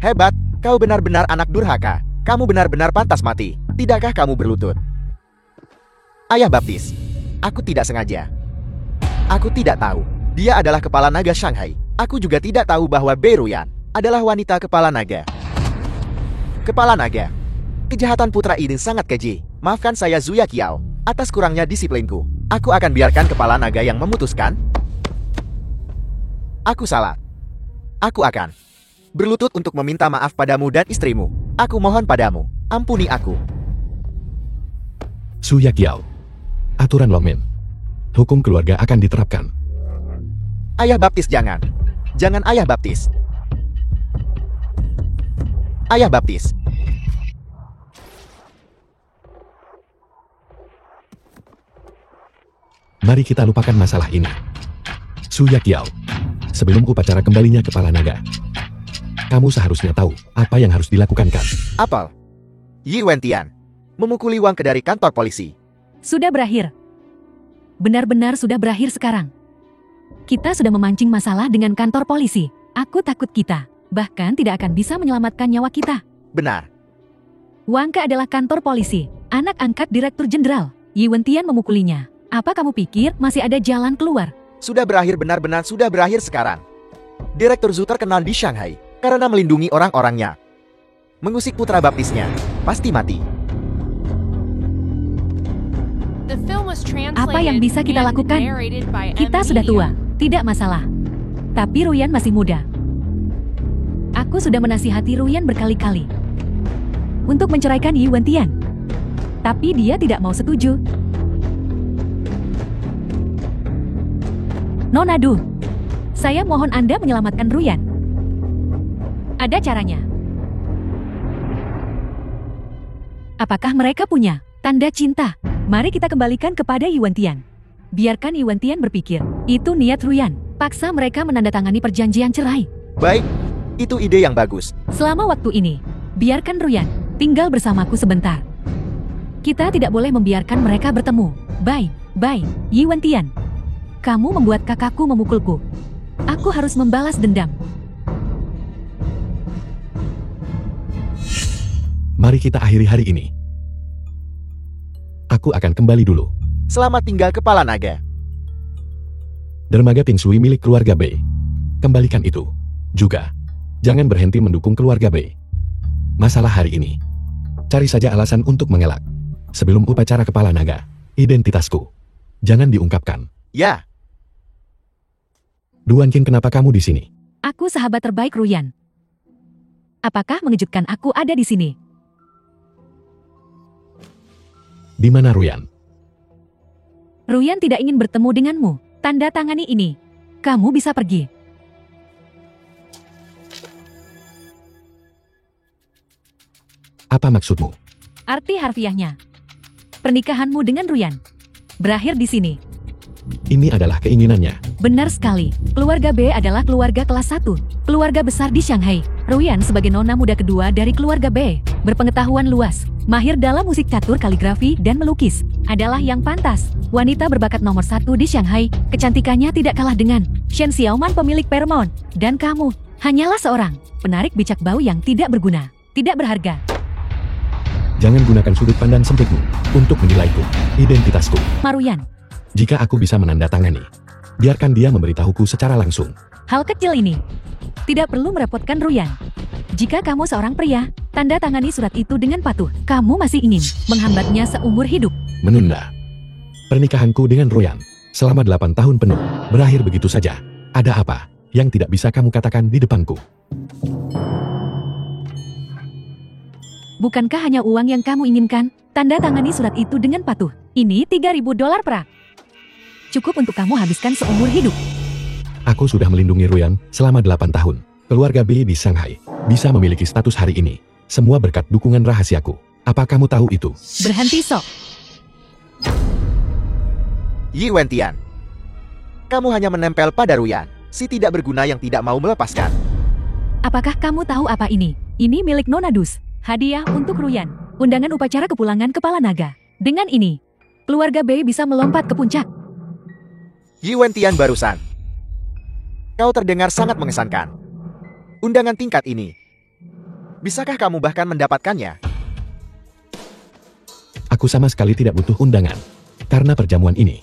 Hebat, kau benar-benar anak durhaka. Kamu benar-benar pantas mati. Tidakkah kamu berlutut? Ayah Baptis. Aku tidak sengaja. Aku tidak tahu. Dia adalah kepala naga Shanghai. Aku juga tidak tahu bahwa Bei Ruyan adalah wanita kepala naga. Kepala naga. Kejahatan putra ini sangat keji. Maafkan saya Zuya Qiao atas kurangnya disiplinku. Aku akan biarkan kepala naga yang memutuskan. Aku salah. Aku akan berlutut untuk meminta maaf padamu dan istrimu. Aku mohon padamu, ampuni aku. Zuya Qiao. Aturan Longmen. Hukum keluarga akan diterapkan. Ayah Baptis jangan. Jangan Ayah Baptis. Ayah Baptis. Mari kita lupakan masalah ini. Zuya Qiao. Sebelum upacara kembalinya kepala naga, kamu seharusnya tahu apa yang harus dilakukan kan? Apel. Yi Wentian. Memukuli Wang Ke dari kantor polisi. Sudah berakhir. Benar-benar sudah berakhir sekarang. Kita sudah memancing masalah dengan kantor polisi. Aku takut kita bahkan tidak akan bisa menyelamatkan nyawa kita. Benar. Wang Ke adalah kantor polisi, anak angkat Direktur Jenderal. Yi Wentian memukulinya. Apa kamu pikir masih ada jalan keluar? Sudah berakhir, benar-benar sudah berakhir sekarang. Direktur Zhu terkenal di Shanghai karena melindungi orang-orangnya. Mengusik putra baptisnya, pasti mati. The film was translated Apa yang bisa kita and lakukan? narrated by Kita M. sudah tua, Media. tidak masalah. Tapi Ruyan masih muda. Aku sudah menasihati Ruyan berkali-kali untuk menceraikan Yi Wentian. Tapi dia tidak mau setuju. Nona Du, saya mohon Anda menyelamatkan Ruyan. Ada caranya. Apakah mereka punya tanda cinta? Mari kita kembalikan kepada Yi Wentian. Biarkan Yi Wentian berpikir, itu niat Ruyan. Paksa mereka menandatangani perjanjian cerai. Baik, itu ide yang bagus. Selama waktu ini, biarkan Ruyan tinggal bersamaku sebentar. Kita tidak boleh membiarkan mereka bertemu. Bye, Yi Wentian. Kamu membuat kakakku memukulku. Aku harus membalas dendam. Mari kita akhiri hari ini. Aku akan kembali dulu. Selamat tinggal kepala naga. Dermaga Pingsui milik keluarga Bei. Kembalikan itu. Juga, jangan berhenti mendukung keluarga Bei. Masalah hari ini. Cari saja alasan untuk mengelak. Sebelum upacara kepala naga, identitasku jangan diungkapkan. Ya, Duan Qin, kenapa kamu di sini? Aku sahabat terbaik Ruyan. Apakah mengejutkan aku ada di sini? Di mana Ruyan? Ruyan tidak ingin bertemu denganmu. Tanda tangani ini. Kamu bisa pergi. Apa maksudmu? Arti harfiahnya. Pernikahanmu dengan Ruyan berakhir di sini. Ini adalah keinginannya. Benar sekali. Keluarga B adalah keluarga kelas 1. Keluarga besar di Shanghai. Ruyan sebagai nona muda kedua dari keluarga B. Berpengetahuan luas. Mahir dalam musik catur, kaligrafi, dan melukis. Adalah yang pantas. Wanita berbakat nomor 1 di Shanghai. Kecantikannya tidak kalah dengan Shen Xiaoman, pemilik Paramount. Dan kamu hanyalah seorang penarik becak bau yang tidak berguna. Tidak berharga. Jangan gunakan sudut pandang sempitmu untuk menilaiku, identitasku. Maruyan. Jika aku bisa menandatangani, biarkan dia memberitahuku secara langsung. Hal kecil ini tidak perlu merepotkan Ruyan. Jika kamu seorang pria, tanda tangani surat itu dengan patuh. Kamu masih ingin menghambatnya seumur hidup. Menunda. Pernikahanku dengan Ruyan selama 8 tahun penuh berakhir begitu saja. Ada apa yang tidak bisa kamu katakan di depanku? Bukankah hanya uang yang kamu inginkan? Tanda tangani surat itu dengan patuh. Ini $3.000 perak. Cukup untuk kamu habiskan seumur hidup. Aku sudah melindungi Ruyan selama 8 tahun. Keluarga B di Shanghai bisa memiliki status hari ini. Semua berkat dukungan rahasiaku. Apa kamu tahu itu? Berhenti sok. Yi Wentian. Kamu hanya menempel pada Ruyan. Si tidak berguna yang tidak mau melepaskan. Apakah kamu tahu apa ini? Ini milik Nona Dus. Hadiah untuk Ruyan. Undangan upacara kepulangan kepala naga. Dengan ini, keluarga B bisa melompat ke puncak. Yi Wentian barusan. Kau terdengar sangat mengesankan. Undangan tingkat ini. Bisakah kamu bahkan mendapatkannya? Aku sama sekali tidak butuh undangan. Karena perjamuan ini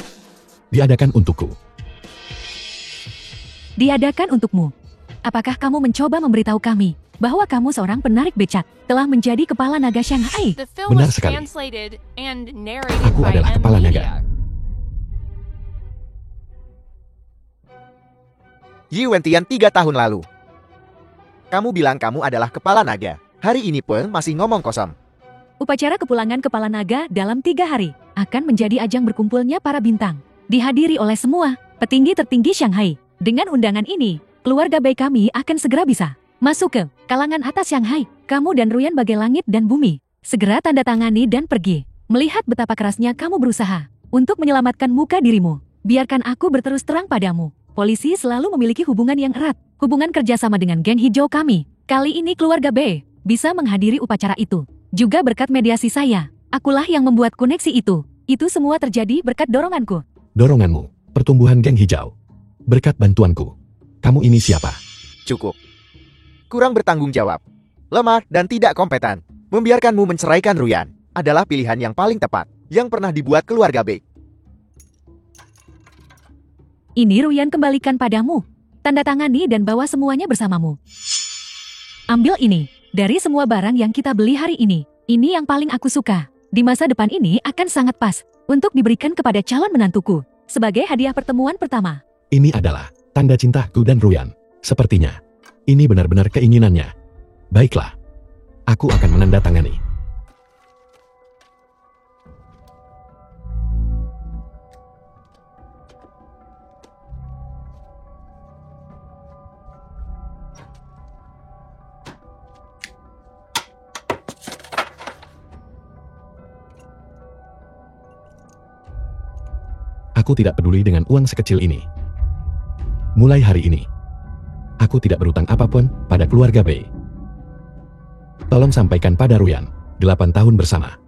diadakan untukku. Diadakan untukmu. Apakah kamu mencoba memberitahu kami bahwa kamu seorang penarik becak telah menjadi kepala naga Shanghai? The film Benar was sekali. translated and narrated Aku by adalah M kepala Media. naga. Yi Wentian 3 tahun lalu. Kamu bilang kamu adalah kepala naga. Hari ini pun masih ngomong kosong. Upacara kepulangan kepala naga dalam 3 hari akan menjadi ajang berkumpulnya para bintang. Dihadiri oleh semua petinggi tertinggi Shanghai. Dengan undangan ini, keluarga baik kami akan segera bisa masuk ke kalangan atas Shanghai. Kamu dan Ruyan bagai langit dan bumi. Segera tanda tangani dan pergi. Melihat betapa kerasnya kamu berusaha untuk menyelamatkan muka dirimu. Biarkan aku berterus terang padamu. Polisi selalu memiliki hubungan yang erat. Hubungan kerjasama dengan geng hijau kami. Kali ini keluarga B bisa menghadiri upacara itu. Juga berkat mediasi saya. Akulah yang membuat koneksi itu. Itu semua terjadi berkat doronganku. Doronganmu, pertumbuhan geng hijau. Berkat bantuanku. Kamu ini siapa? Cukup. Kurang bertanggung jawab. Lemah dan tidak kompeten. Membiarkanmu menceraikan Ruyan adalah pilihan yang paling tepat yang pernah dibuat keluarga B. Ini Ruyan kembalikan padamu. Tanda tangani dan bawa semuanya bersamamu. Ambil ini. Dari semua barang yang kita beli hari ini. Ini yang paling aku suka. Di masa depan ini akan sangat pas untuk diberikan kepada calon menantuku. Sebagai hadiah pertemuan pertama. Ini adalah tanda cintaku dan Ruyan. Sepertinya, ini benar-benar keinginannya. Baiklah. Aku akan menandatangani. Aku tidak peduli dengan uang sekecil ini. Mulai hari ini, aku tidak berutang apapun pada keluarga B. Tolong sampaikan pada Ruyan, 8 tahun bersama.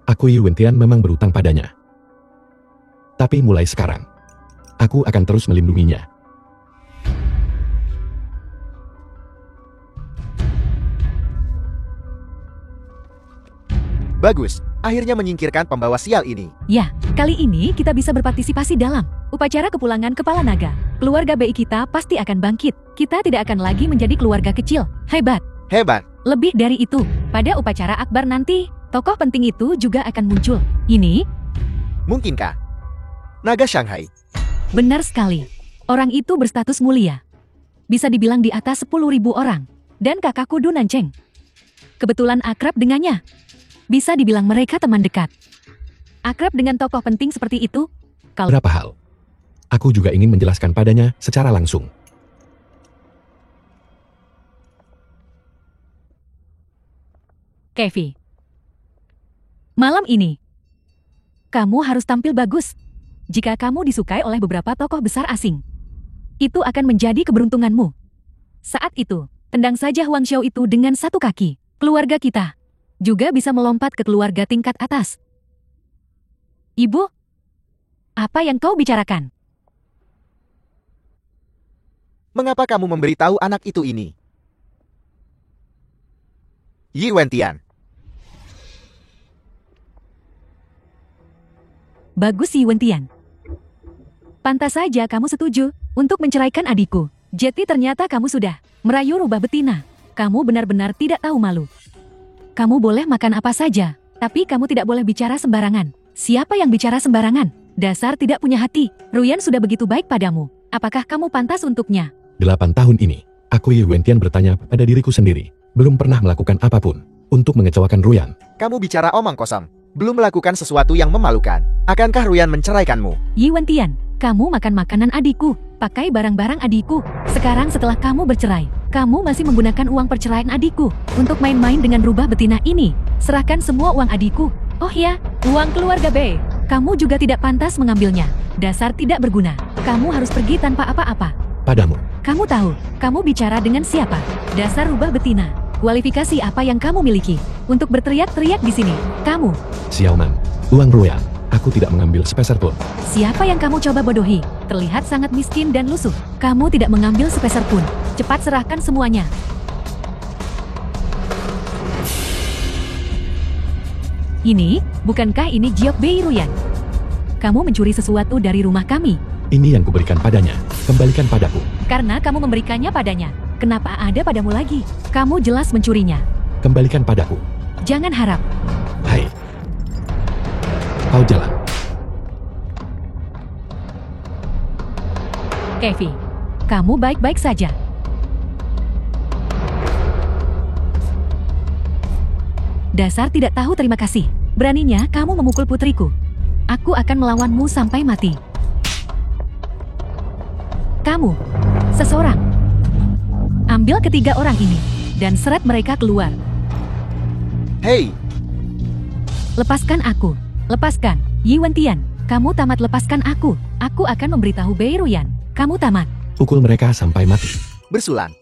Aku Yi Wentian memang berutang padanya. Tapi mulai sekarang, aku akan terus melindunginya. Bagus, akhirnya menyingkirkan pembawa sial ini. Ya, kali ini kita bisa berpartisipasi dalam upacara kepulangan kepala naga. Keluarga BI kita pasti akan bangkit. Kita tidak akan lagi menjadi keluarga kecil. Hebat. Hebat. Lebih dari itu, pada upacara akbar nanti, tokoh penting itu juga akan muncul. Ini Mungkinkah? Naga Shanghai. benar sekali. Orang itu berstatus mulia. Bisa dibilang di atas 10.000 orang. Dan kakakku Du Nancheng. Kebetulan akrab dengannya. Bisa dibilang mereka teman dekat. Akrab dengan tokoh penting seperti itu. Kalau Berapa hal? Aku juga ingin menjelaskan padanya secara langsung. Kevi, malam ini, kamu harus tampil bagus. Jika kamu disukai oleh beberapa tokoh besar asing, itu akan menjadi keberuntunganmu. Saat itu, tendang saja Huang Xiao itu dengan satu kaki. Keluarga kita juga bisa melompat ke keluarga tingkat atas. Ibu, apa yang kau bicarakan? Mengapa kamu memberitahu anak itu ini? Yi Wentian. Bagus Yi Wentian. Pantas saja kamu setuju untuk menceraikan adikku. Jadi ternyata kamu sudah merayu rubah betina. Kamu benar-benar tidak tahu malu. Kamu boleh makan apa saja, tapi kamu tidak boleh bicara sembarangan. Siapa yang bicara sembarangan? Dasar tidak punya hati. Ruyan sudah begitu baik padamu. Apakah kamu pantas untuknya? 8 tahun ini, aku Yi Wentian bertanya pada diriku sendiri. Belum pernah melakukan apapun untuk mengecewakan Ruyan. Kamu bicara omong kosong. Belum melakukan sesuatu yang memalukan. Akankah Ruyan menceraikanmu? Yi Wentian, kamu makan makanan adikku, pakai barang-barang adikku. Sekarang setelah kamu bercerai, kamu masih menggunakan uang perceraian adikku untuk main-main dengan rubah betina ini. Serahkan semua uang adikku. Oh ya, uang keluarga B. Kamu juga tidak pantas mengambilnya. Dasar tidak berguna. Kamu harus pergi tanpa apa-apa. padamu. Kamu tahu, kamu bicara dengan siapa? Dasar rubah betina. Kualifikasi apa yang kamu miliki untuk berteriak-teriak di sini? Kamu. Xiaoman, uang Ruyan, aku tidak mengambil sepeser pun. Siapa yang kamu coba bodohi? Terlihat sangat miskin dan lusuh. Kamu tidak mengambil sepeser pun. Cepat serahkan semuanya. Ini, bukankah ini Jiok Bei Ruyan? Kamu mencuri sesuatu dari rumah kami. Ini yang kuberikan padanya. Kembalikan padaku. Karena kamu memberikannya padanya. Kenapa ada padamu lagi? Kamu jelas mencurinya. Kembalikan padaku. Jangan harap. Hai. Kau jalan. Kevi, kamu baik-baik saja. Dasar tidak tahu terima kasih. Beraninya kamu memukul putriku. Aku akan melawanmu sampai mati. Kamu, seseorang. Ambil ketiga orang ini, dan seret mereka keluar. Hei, Lepaskan aku. Lepaskan. Yi Wentian, kamu tamat lepaskan aku. Aku akan memberitahu Bei Ruyan. Kamu tamat. Pukul mereka sampai mati. bersulan.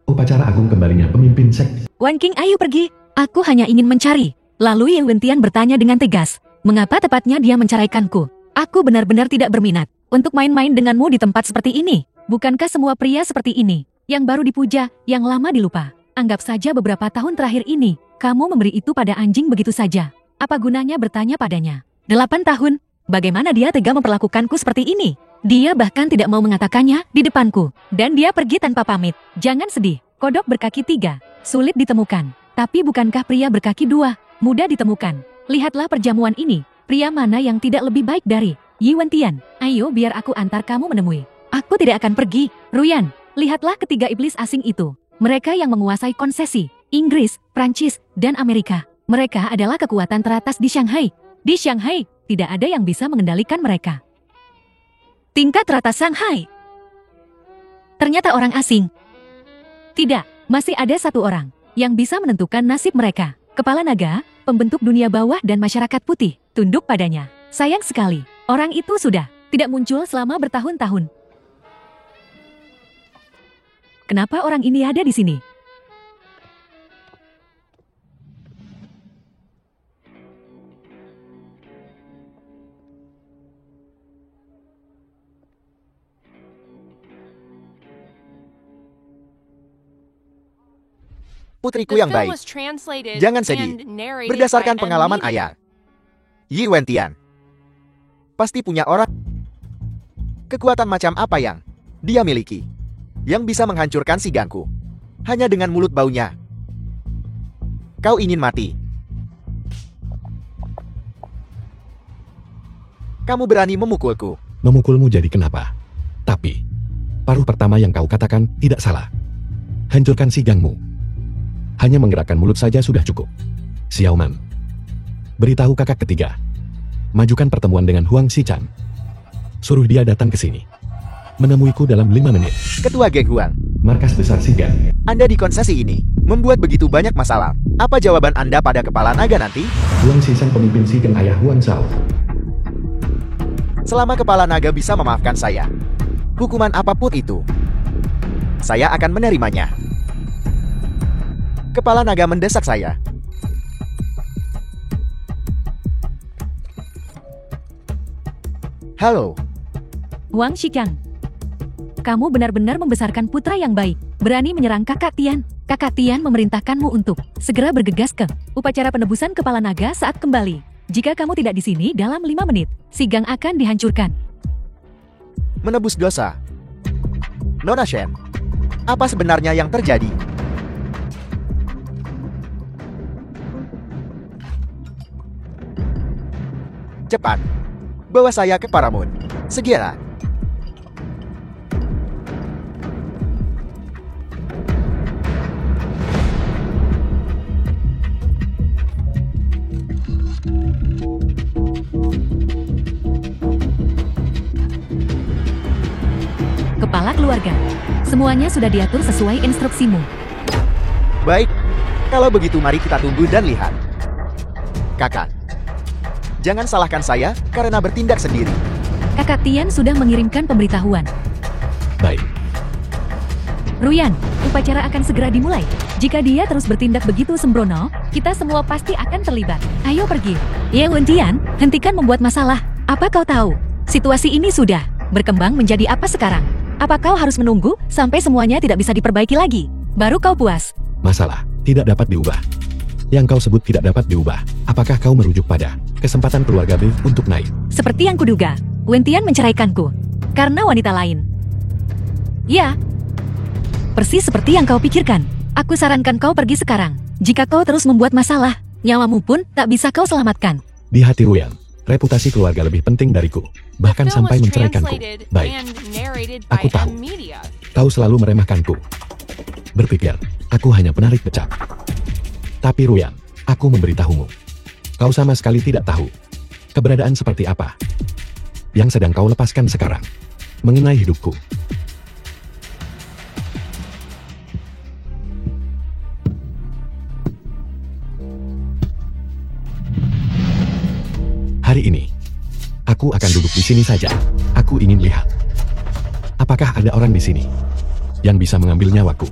Upacara agung kembalinya pemimpin sek. Wan King, ayo pergi. Aku hanya ingin mencari. Lalu Yi Wentian bertanya dengan tegas. Mengapa tepatnya dia menceraikanku? Aku benar-benar tidak berminat untuk main-main denganmu di tempat seperti ini. Bukankah semua pria seperti ini, yang baru dipuja, yang lama dilupa? Anggap saja beberapa tahun terakhir ini, kamu memberi itu pada anjing begitu saja. Apa gunanya bertanya padanya? 8 tahun, bagaimana dia tega memperlakukanku seperti ini? Dia bahkan tidak mau mengatakannya di depanku. Dan dia pergi tanpa pamit. Jangan sedih, kodok berkaki 3, sulit ditemukan. Tapi bukankah pria berkaki 2, mudah ditemukan? Lihatlah perjamuan ini, pria mana yang tidak lebih baik dari Yi Wentian? Ayo biar aku antar kamu menemui. Aku tidak akan pergi. Ruyan, lihatlah ketiga iblis asing itu. Mereka yang menguasai konsesi, Inggris, Prancis, dan Amerika. Mereka adalah kekuatan teratas di Shanghai. Di Shanghai, tidak ada yang bisa mengendalikan mereka. Tingkat teratas Shanghai. Ternyata orang asing. Tidak, masih ada satu orang yang bisa menentukan nasib mereka. Kepala naga, pembentuk dunia bawah dan masyarakat putih, tunduk padanya. Sayang sekali, orang itu sudah tidak muncul selama bertahun-tahun. Kenapa orang ini ada di sini? Putriku The yang film baik. was translated Jangan sedih. and narrated Berdasarkan by pengalaman Anita. ayah, Yi Wentian pasti punya orang kekuatan macam apa yang dia miliki, yang bisa menghancurkan si gangku hanya dengan mulut baunya. Kau ingin mati? Kamu berani memukulku? Memukulmu jadi kenapa? Tapi, paruh pertama yang kau katakan tidak salah. Hancurkan si gangmu. Hanya menggerakkan mulut saja sudah cukup. Xiaoman, beritahu kakak ketiga. Majukan pertemuan dengan Huang Xichan. Suruh dia datang ke sini. Menemuiku dalam 5 menit. Ketua geng Huang, Markas besar Sigan. Anda di konsesi ini membuat begitu banyak masalah. Apa jawaban Anda pada kepala naga nanti? Huang Xichan pemimpin Sigan ayah Huang Zhao. Selama kepala naga bisa memaafkan saya, hukuman apapun itu, saya akan menerimanya. Kepala naga mendesak saya. Halo, Wang Xiqiang, kamu benar-benar membesarkan putra yang baik. Berani menyerang kakak Tian. Kakak Tian memerintahkanmu untuk segera bergegas ke upacara penebusan kepala naga saat kembali. Jika kamu tidak di sini dalam 5 menit, si gang akan dihancurkan. menebus dosa. Nona Shen, apa sebenarnya yang terjadi? Cepat, bawa saya ke Paramount. Segera. Kepala keluarga, semuanya sudah diatur sesuai instruksimu. Baik, kalau begitu mari kita tunggu dan lihat. Kakak, jangan salahkan saya karena bertindak sendiri. Kakak Tian sudah mengirimkan pemberitahuan. Baik. Ruyan, upacara akan segera dimulai. Jika dia terus bertindak begitu sembrono, kita semua pasti akan terlibat. Ayo pergi. Ye Wentian, hentikan membuat masalah. Apa kau tahu? Situasi ini sudah berkembang menjadi apa sekarang? Apa kau harus menunggu sampai semuanya tidak bisa diperbaiki lagi? Baru kau puas. Masalah tidak dapat diubah. Yang kau sebut tidak dapat diubah. Apakah kau merujuk pada kesempatan keluarga B untuk naik? Seperti yang kuduga, Wentian menceraikanku karena wanita lain. Ya, persis seperti yang kau pikirkan. Aku sarankan kau pergi sekarang. Jika kau terus membuat masalah, nyawamu pun tak bisa kau selamatkan. Di hati Ruyan, reputasi keluarga lebih penting dariku, bahkan The film sampai was menceraikanku. translated Baik, and narrated Aku by tahu. Media. kau selalu meremehkanku. Berpikir, aku hanya penarik becak. Tapi Ruyan, aku memberitahumu. Kau sama sekali tidak tahu keberadaan seperti apa yang sedang kau lepaskan sekarang mengenai hidupku. Hari ini, aku akan duduk di sini saja. Aku ingin lihat, apakah ada orang di sini yang bisa mengambil nyawaku.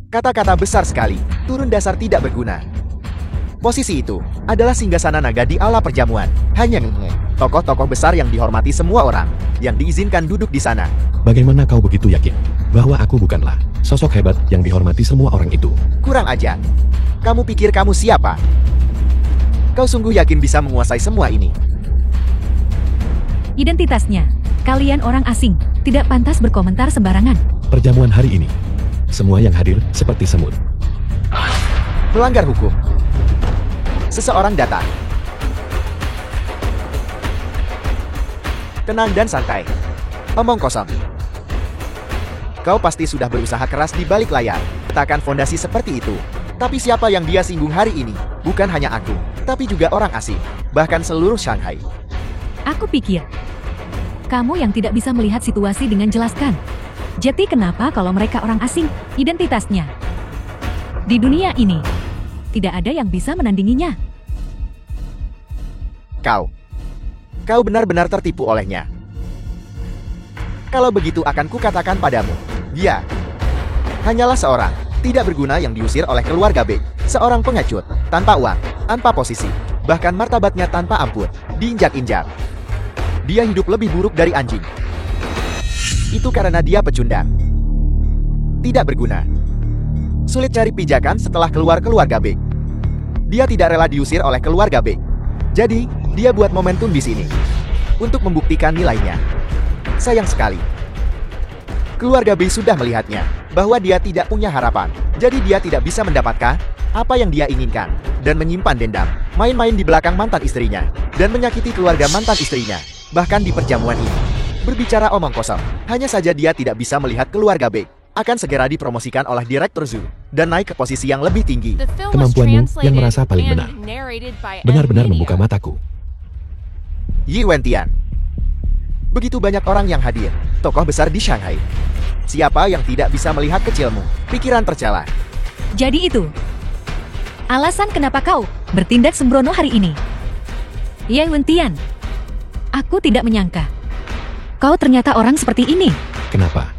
Kata-kata besar sekali, turun dasar tidak berguna. Posisi itu adalah singgasana naga di aula perjamuan. Hanya tokoh-tokoh besar yang dihormati semua orang yang diizinkan duduk di sana. Bagaimana kau begitu yakin bahwa aku bukanlah sosok hebat yang dihormati semua orang itu? Kurang ajar. Kamu pikir kamu siapa? Kau sungguh yakin bisa menguasai semua ini? Identitasnya, kalian orang asing, tidak pantas berkomentar sembarangan. Perjamuan hari ini, semua yang hadir seperti semut. Melanggar hukum. Seseorang datang. Tenang dan santai. Omong kosong. Kau pasti sudah berusaha keras di balik layar, letakkan fondasi seperti itu. Tapi siapa yang dia singgung hari ini? Bukan hanya aku, tapi juga orang asing, bahkan seluruh Shanghai. Aku pikir, kamu yang tidak bisa melihat situasi dengan jelas kan? Jadi kenapa kalau mereka orang asing, identitasnya? Di dunia ini, tidak ada yang bisa menandinginya. Kau benar-benar tertipu olehnya. Kalau begitu akan kukatakan padamu, dia hanyalah seorang tidak berguna yang diusir oleh keluarga B. Seorang pengecut, tanpa uang, tanpa posisi, bahkan martabatnya tanpa ampun, diinjak-injak. Dia hidup lebih buruk dari anjing. Itu karena dia pecundang. Tidak berguna. Sulit cari pijakan setelah keluar keluarga B. Dia tidak rela diusir oleh keluarga B. Jadi, dia buat momentum di sini untuk membuktikan nilainya. Sayang sekali. Keluarga B sudah melihatnya bahwa dia tidak punya harapan. Jadi dia tidak bisa mendapatkan apa yang dia inginkan dan menyimpan dendam, main-main di belakang mantan istrinya dan menyakiti keluarga mantan istrinya. Bahkan di perjamuan ini, berbicara omong kosong. Hanya saja dia tidak bisa melihat keluarga B akan segera dipromosikan oleh Direktur Zhu dan naik ke posisi yang lebih tinggi. The film was Kemampuanmu yang translated merasa paling and benar. narrated by Benar-benar Media. membuka mataku. Yi Wentian. Begitu banyak orang yang hadir, tokoh besar di Shanghai. Siapa yang tidak bisa melihat kecilmu? Pikiran tercela. Jadi itu alasan kenapa kau bertindak sembrono hari ini. Ye Wentian, aku tidak menyangka kau ternyata orang seperti ini. Kenapa?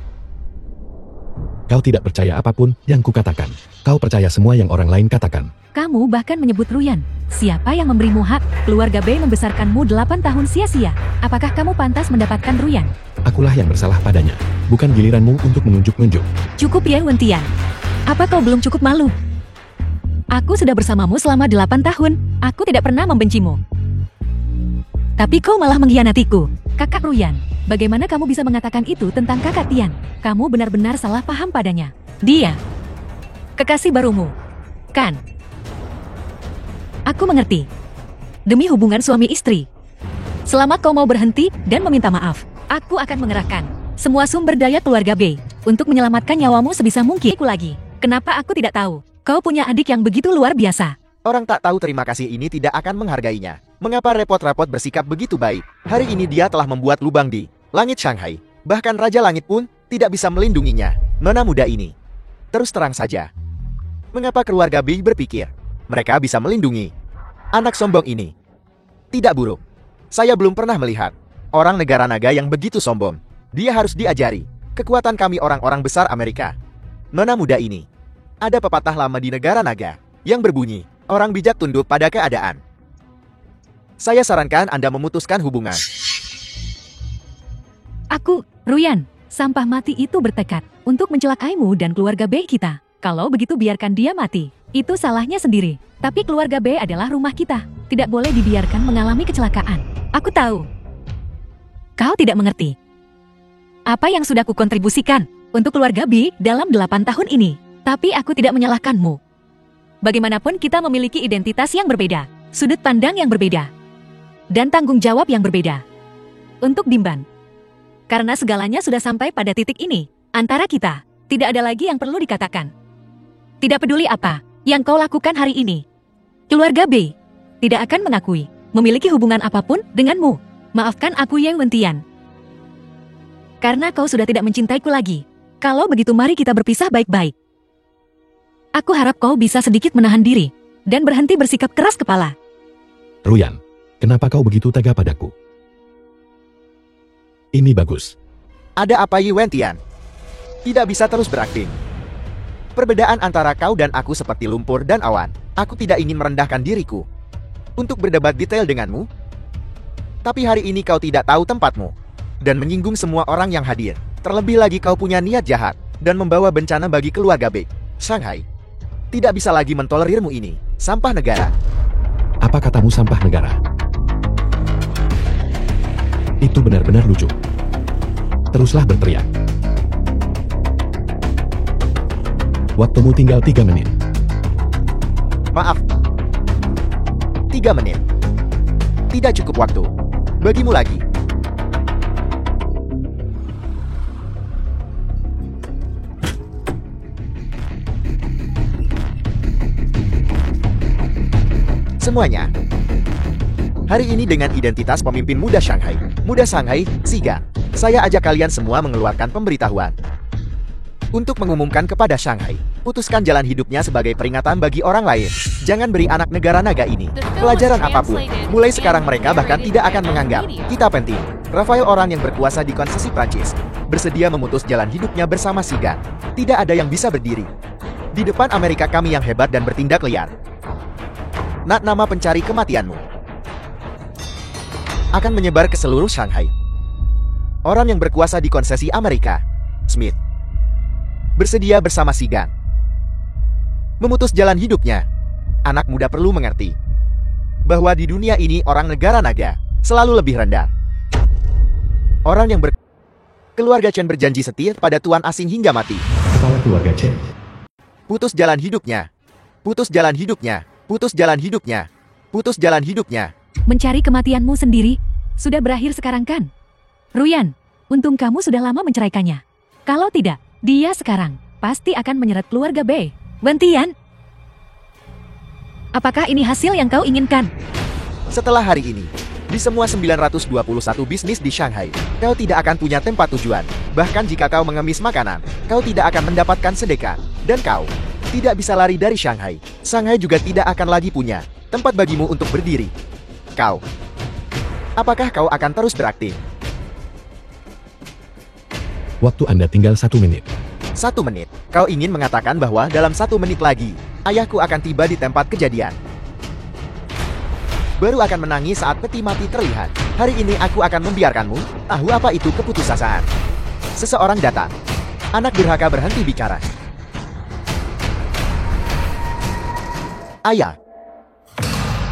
Kau tidak percaya apapun yang kukatakan. Kau percaya semua yang orang lain katakan. Kamu bahkan menyebut Ruyan. Siapa yang memberimu hak keluarga B membesarkanmu 8 tahun sia-sia? Apakah kamu pantas mendapatkan Ruyan? Akulah yang bersalah padanya. Bukan giliranmu untuk menunjuk-nunjuk. Cukup ya Wentian. Apa kau belum cukup malu? Aku sudah bersamamu selama 8 tahun. Aku tidak pernah membencimu. Tapi kau malah mengkhianatiku. Kakak Ruyan, bagaimana kamu bisa mengatakan itu tentang kakak Tian? Kamu benar-benar salah paham padanya. Dia kekasih barumu, kan? Aku mengerti. Demi hubungan suami istri. Selama kau mau berhenti dan meminta maaf, aku akan mengerahkan semua sumber daya keluarga B untuk menyelamatkan nyawamu sebisa mungkin. Aku lagi. Kenapa aku tidak tahu? Kau punya adik yang begitu luar biasa. Orang tak tahu terima kasih ini tidak akan menghargainya. Mengapa repot-repot bersikap begitu baik? Hari ini dia telah membuat lubang di langit Shanghai. Bahkan Raja Langit pun tidak bisa melindunginya. Nona muda ini. Terus terang saja. Mengapa keluarga B berpikir mereka bisa melindungi anak sombong ini? Tidak buruk. Saya belum pernah melihat orang negara naga yang begitu sombong. Dia harus diajari. Kekuatan kami orang-orang besar Amerika. Nona muda ini. Ada pepatah lama di negara naga yang berbunyi, orang bijak tunduk pada keadaan. Saya sarankan Anda memutuskan hubungan. Aku, Ruyan, sampah mati itu bertekad untuk mencelakaimu dan keluarga B kita. Kalau begitu biarkan dia mati. Itu salahnya sendiri. Tapi keluarga B adalah rumah kita. Tidak boleh dibiarkan mengalami kecelakaan. Aku tahu. Kau tidak mengerti. Apa yang sudah kukontribusikan untuk keluarga B dalam 8 tahun ini. Tapi aku tidak menyalahkanmu. Bagaimanapun kita memiliki identitas yang berbeda, sudut pandang yang berbeda, dan tanggung jawab yang berbeda. Untuk Dimban. Karena segalanya sudah sampai pada titik ini, antara kita, tidak ada lagi yang perlu dikatakan. Tidak peduli apa yang kau lakukan hari ini. Keluarga B tidak akan mengakui memiliki hubungan apapun denganmu. Maafkan aku Yang Wentian. Karena kau sudah tidak mencintaiku lagi. Kalau begitu mari kita berpisah baik-baik. Aku harap kau bisa sedikit menahan diri dan berhenti bersikap keras kepala. Ruyan, kenapa kau begitu tega padaku? Ini bagus. Ada apa Yi Wentian? Tidak bisa terus berakting. Perbedaan antara kau dan aku seperti lumpur dan awan. Aku tidak ingin merendahkan diriku untuk berdebat detail denganmu. Tapi hari ini kau tidak tahu tempatmu dan menyinggung semua orang yang hadir. Terlebih lagi kau punya niat jahat dan membawa bencana bagi keluarga B. Shanghai tidak bisa lagi mentolerirmu ini. Sampah negara. Apa katamu sampah negara? Itu benar-benar lucu. Teruslah berteriak. Waktumu tinggal 3 menit. Maaf. 3 menit. Tidak cukup waktu. Bagimu lagi. Semuanya. Hari ini dengan identitas pemimpin muda Shanghai. Muda Shanghai, Sigan. Saya ajak kalian semua mengeluarkan pemberitahuan. Untuk mengumumkan kepada Shanghai, putuskan jalan hidupnya sebagai peringatan bagi orang lain. Jangan beri anak negara naga ini pelajaran apapun. Mulai sekarang mereka bahkan tidak akan menganggap kita penting. Rafael orang yang berkuasa di konsesi Prancis bersedia memutus jalan hidupnya bersama Sigan. Tidak ada yang bisa berdiri di depan Amerika kami yang hebat dan bertindak liar. Nama pencari kematianmu akan menyebar ke seluruh Shanghai. Orang yang berkuasa di konsesi Amerika, Smith, bersedia bersama Sigan memutus jalan hidupnya. Anak muda perlu mengerti bahwa di dunia ini orang negara naga selalu lebih rendah. Orang yang keluarga Chen berjanji setia pada tuan asing hingga mati. Kepala keluarga Chen. Putus jalan hidupnya. Putus jalan hidupnya. Putus jalan hidupnya. Putus jalan hidupnya. Mencari kematianmu sendiri sudah berakhir sekarang kan? Ruyan, untung kamu sudah lama menceraikannya. Kalau tidak, dia sekarang pasti akan menyeret keluarga B. Wentian, apakah ini hasil yang kau inginkan? Setelah hari ini, di semua 921 bisnis di Shanghai, kau tidak akan punya tempat tujuan. Bahkan jika kau mengemis makanan, kau tidak akan mendapatkan sedekah. Dan kau tidak bisa lari dari Shanghai. Shanghai juga tidak akan lagi punya tempat bagimu untuk berdiri. Apakah kau akan terus berakting? Waktu Anda tinggal 1 menit. 1 menit. Kau ingin mengatakan bahwa dalam 1 menit lagi, ayahku akan tiba di tempat kejadian. Baru akan menangis saat peti mati terlihat. Hari ini aku akan membiarkanmu tahu apa itu keputusasaan. Seseorang datang. Anak durhaka berhenti bicara. Ayah.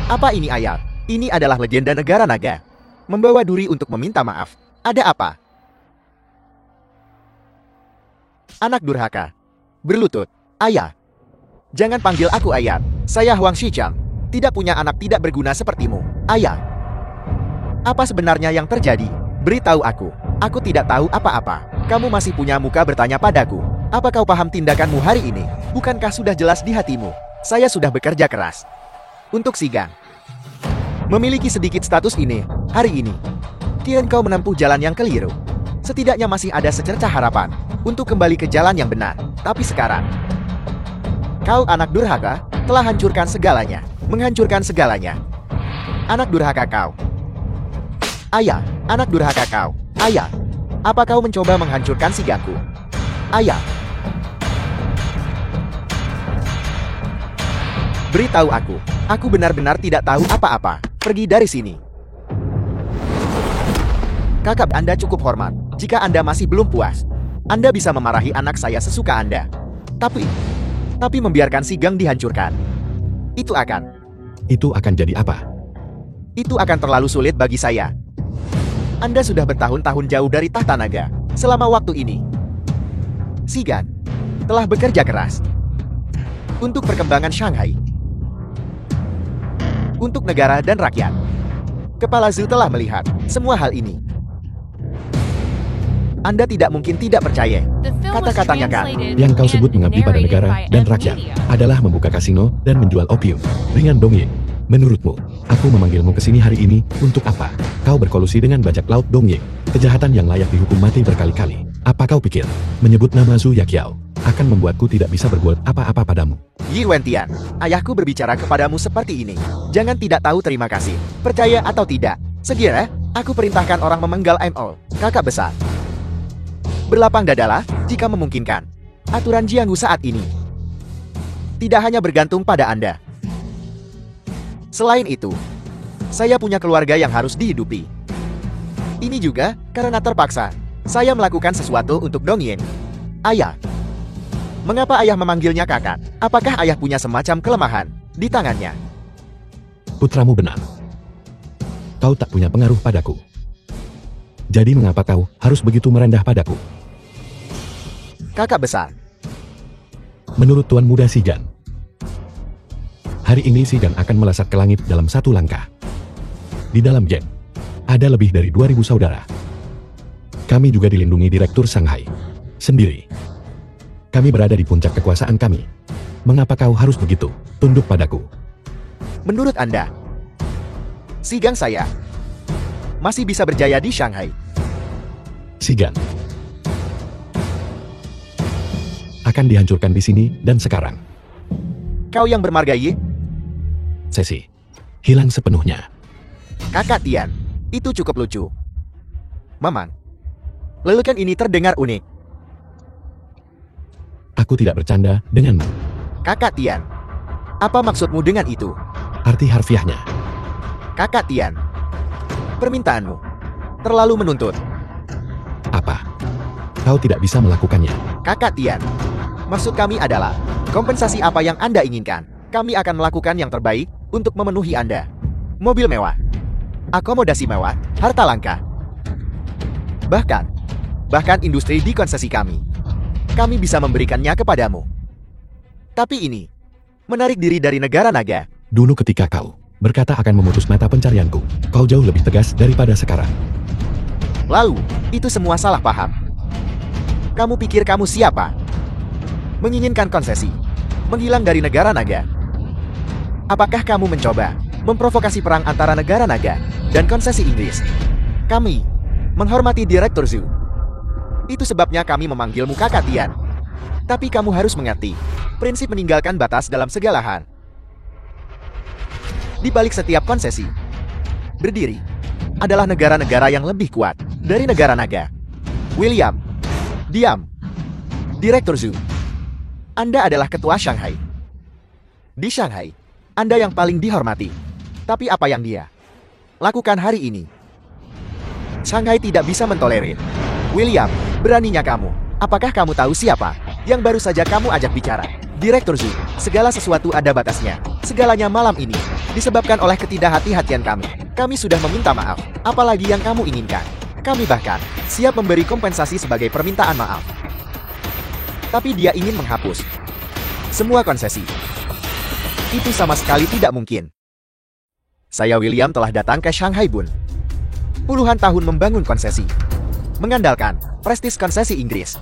Apa ini ayah? Ini adalah legenda negara naga. Membawa duri untuk meminta maaf. Ada apa? Anak durhaka berlutut. Ayah. Jangan panggil aku ayah. Saya Huang Shichang. Tidak punya anak tidak berguna sepertimu. Ayah. Apa sebenarnya yang terjadi? Beritahu aku. Aku tidak tahu apa-apa. Kamu masih punya muka bertanya padaku. Apa kau paham tindakanmu hari ini? Bukankah sudah jelas di hatimu? Saya sudah bekerja keras untuk Sigan memiliki sedikit status ini hari ini. Kian kau menempuh jalan yang keliru. Setidaknya masih ada secercah harapan untuk kembali ke jalan yang benar. Tapi sekarang, kau anak durhaka telah hancurkan segalanya. Menghancurkan segalanya. Anak durhaka kau. Ayah, anak durhaka kau. Ayah. Apa kau mencoba menghancurkan Sigangku? Ayah. Beritahu aku benar-benar tidak tahu apa-apa. Pergi dari sini. Kakak, Anda cukup hormat. Jika Anda masih belum puas, Anda bisa memarahi anak saya sesuka Anda. Tapi membiarkan Sigang dihancurkan, itu akan jadi apa? Itu akan terlalu sulit bagi saya. Anda sudah bertahun-tahun jauh dari tahta naga. Selama waktu ini, Sigan telah bekerja keras untuk perkembangan Shanghai, untuk negara dan rakyat. Kepala Zhu telah melihat semua hal ini. Anda tidak mungkin tidak percaya kata-katanya, kan? Yang kau sebut mengabdi pada negara dan rakyat adalah membuka kasino dan menjual opium dengan Dongying. Menurutmu, aku memanggilmu ke sini hari ini untuk apa? Kau berkolusi dengan bajak laut Dongying, kejahatan yang layak dihukum mati berkali-kali. Apa kau pikir menyebut nama Zhu Yaqiao akan membuatku tidak bisa berbuat apa-apa padamu? Yi Wentian, ayahku berbicara kepadamu seperti ini. Jangan tidak tahu terima kasih. Percaya atau tidak, segera aku perintahkan orang memenggal Mo, kakak besar. Berlapang dadalah jika memungkinkan. Aturan Jianghu saat ini tidak hanya bergantung pada Anda. Selain itu, saya punya keluarga yang harus dihidupi. Ini juga karena terpaksa saya melakukan sesuatu untuk Dongying. Ayah. Mengapa ayah memanggilnya kakak? Apakah ayah punya semacam kelemahan di tangannya? Putramu benar. Kau tak punya pengaruh padaku. Jadi mengapa kau harus begitu merendah padaku? Kakak besar. Menurut Tuan Muda Sigan, hari ini Sigan akan melesat ke langit dalam satu langkah. Di dalam geng, ada lebih dari 2000 saudara. Kami juga dilindungi Direktur Shanghai sendiri. Kami berada di puncak kekuasaan kami. Mengapa kau harus begitu tunduk padaku? Menurut Anda, Sigang saya masih bisa berjaya di Shanghai. Sigan akan dihancurkan di sini dan sekarang. Kau yang bermarga Yi? Sesi hilang sepenuhnya. Kakak Tian, itu cukup lucu. Mamang, lelukan ini terdengar unik. Aku tidak bercanda denganmu. Kakak Tian, apa maksudmu dengan itu? Arti harfiahnya. Kakak Tian, permintaanmu terlalu menuntut. Apa? Kau tidak bisa melakukannya. Kakak Tian, maksud kami adalah kompensasi apa yang Anda inginkan. Kami akan melakukan yang terbaik untuk memenuhi Anda. Mobil mewah, akomodasi mewah, harta langka. Bahkan industri di konsesi kami bisa memberikannya kepadamu. Tapi ini menarik diri dari negara naga. Dulu ketika kau berkata akan memutus mata pencarianku, kau jauh lebih tegas daripada sekarang. Lalu, itu semua salah paham. Kamu pikir kamu siapa? Menginginkan konsesi, menghilang dari negara naga. Apakah kamu mencoba memprovokasi perang antara negara naga dan konsesi Inggris? Kami menghormati Direktur Zhu. Itu sebabnya kami memanggilmu Kakak Tian. Tapi kamu harus mengerti, prinsip meninggalkan batas dalam segala hal. Di balik setiap konsesi, berdiri adalah negara-negara yang lebih kuat dari negara naga. William, diam. Direktur Zhu, Anda adalah ketua Shanghai. Di Shanghai, Anda yang paling dihormati. Tapi apa yang dia lakukan hari ini? Shanghai tidak bisa mentolerir. William, beraninya kamu. Apakah kamu tahu siapa yang baru saja kamu ajak bicara? Direktur Zhu, segala sesuatu ada batasnya. Segalanya malam ini disebabkan oleh ketidakhati-hatian kami. Kami sudah meminta maaf. Apalagi yang kamu inginkan? Kami bahkan siap memberi kompensasi sebagai permintaan maaf. Tapi dia ingin menghapus semua konsesi. Itu sama sekali tidak mungkin. Saya William telah datang ke Shanghai Bun. Puluhan tahun membangun konsesi, mengandalkan prestis konsesi Inggris.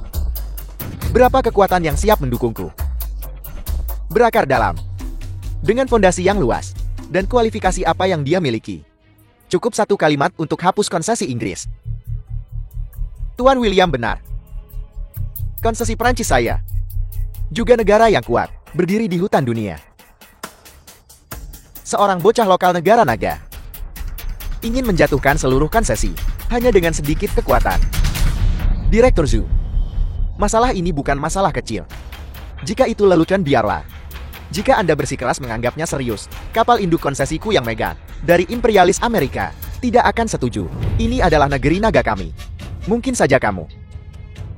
Berapa kekuatan yang siap mendukungku? Berakar dalam, dengan fondasi yang luas, dan kualifikasi apa yang dia miliki. Cukup satu kalimat untuk hapus konsesi Inggris. Tuan William benar. Konsesi Prancis saya juga negara yang kuat, berdiri di hutan dunia. Seorang bocah lokal negara naga ingin menjatuhkan seluruh konsesi hanya dengan sedikit kekuatan. Direktur Zhu. Masalah ini bukan masalah kecil. Jika itu lelucon biarlah. Jika Anda bersikeras menganggapnya serius, kapal induk konsesiku yang Megan, dari imperialis Amerika, tidak akan setuju. Ini adalah negeri naga kami. Mungkin saja kamu.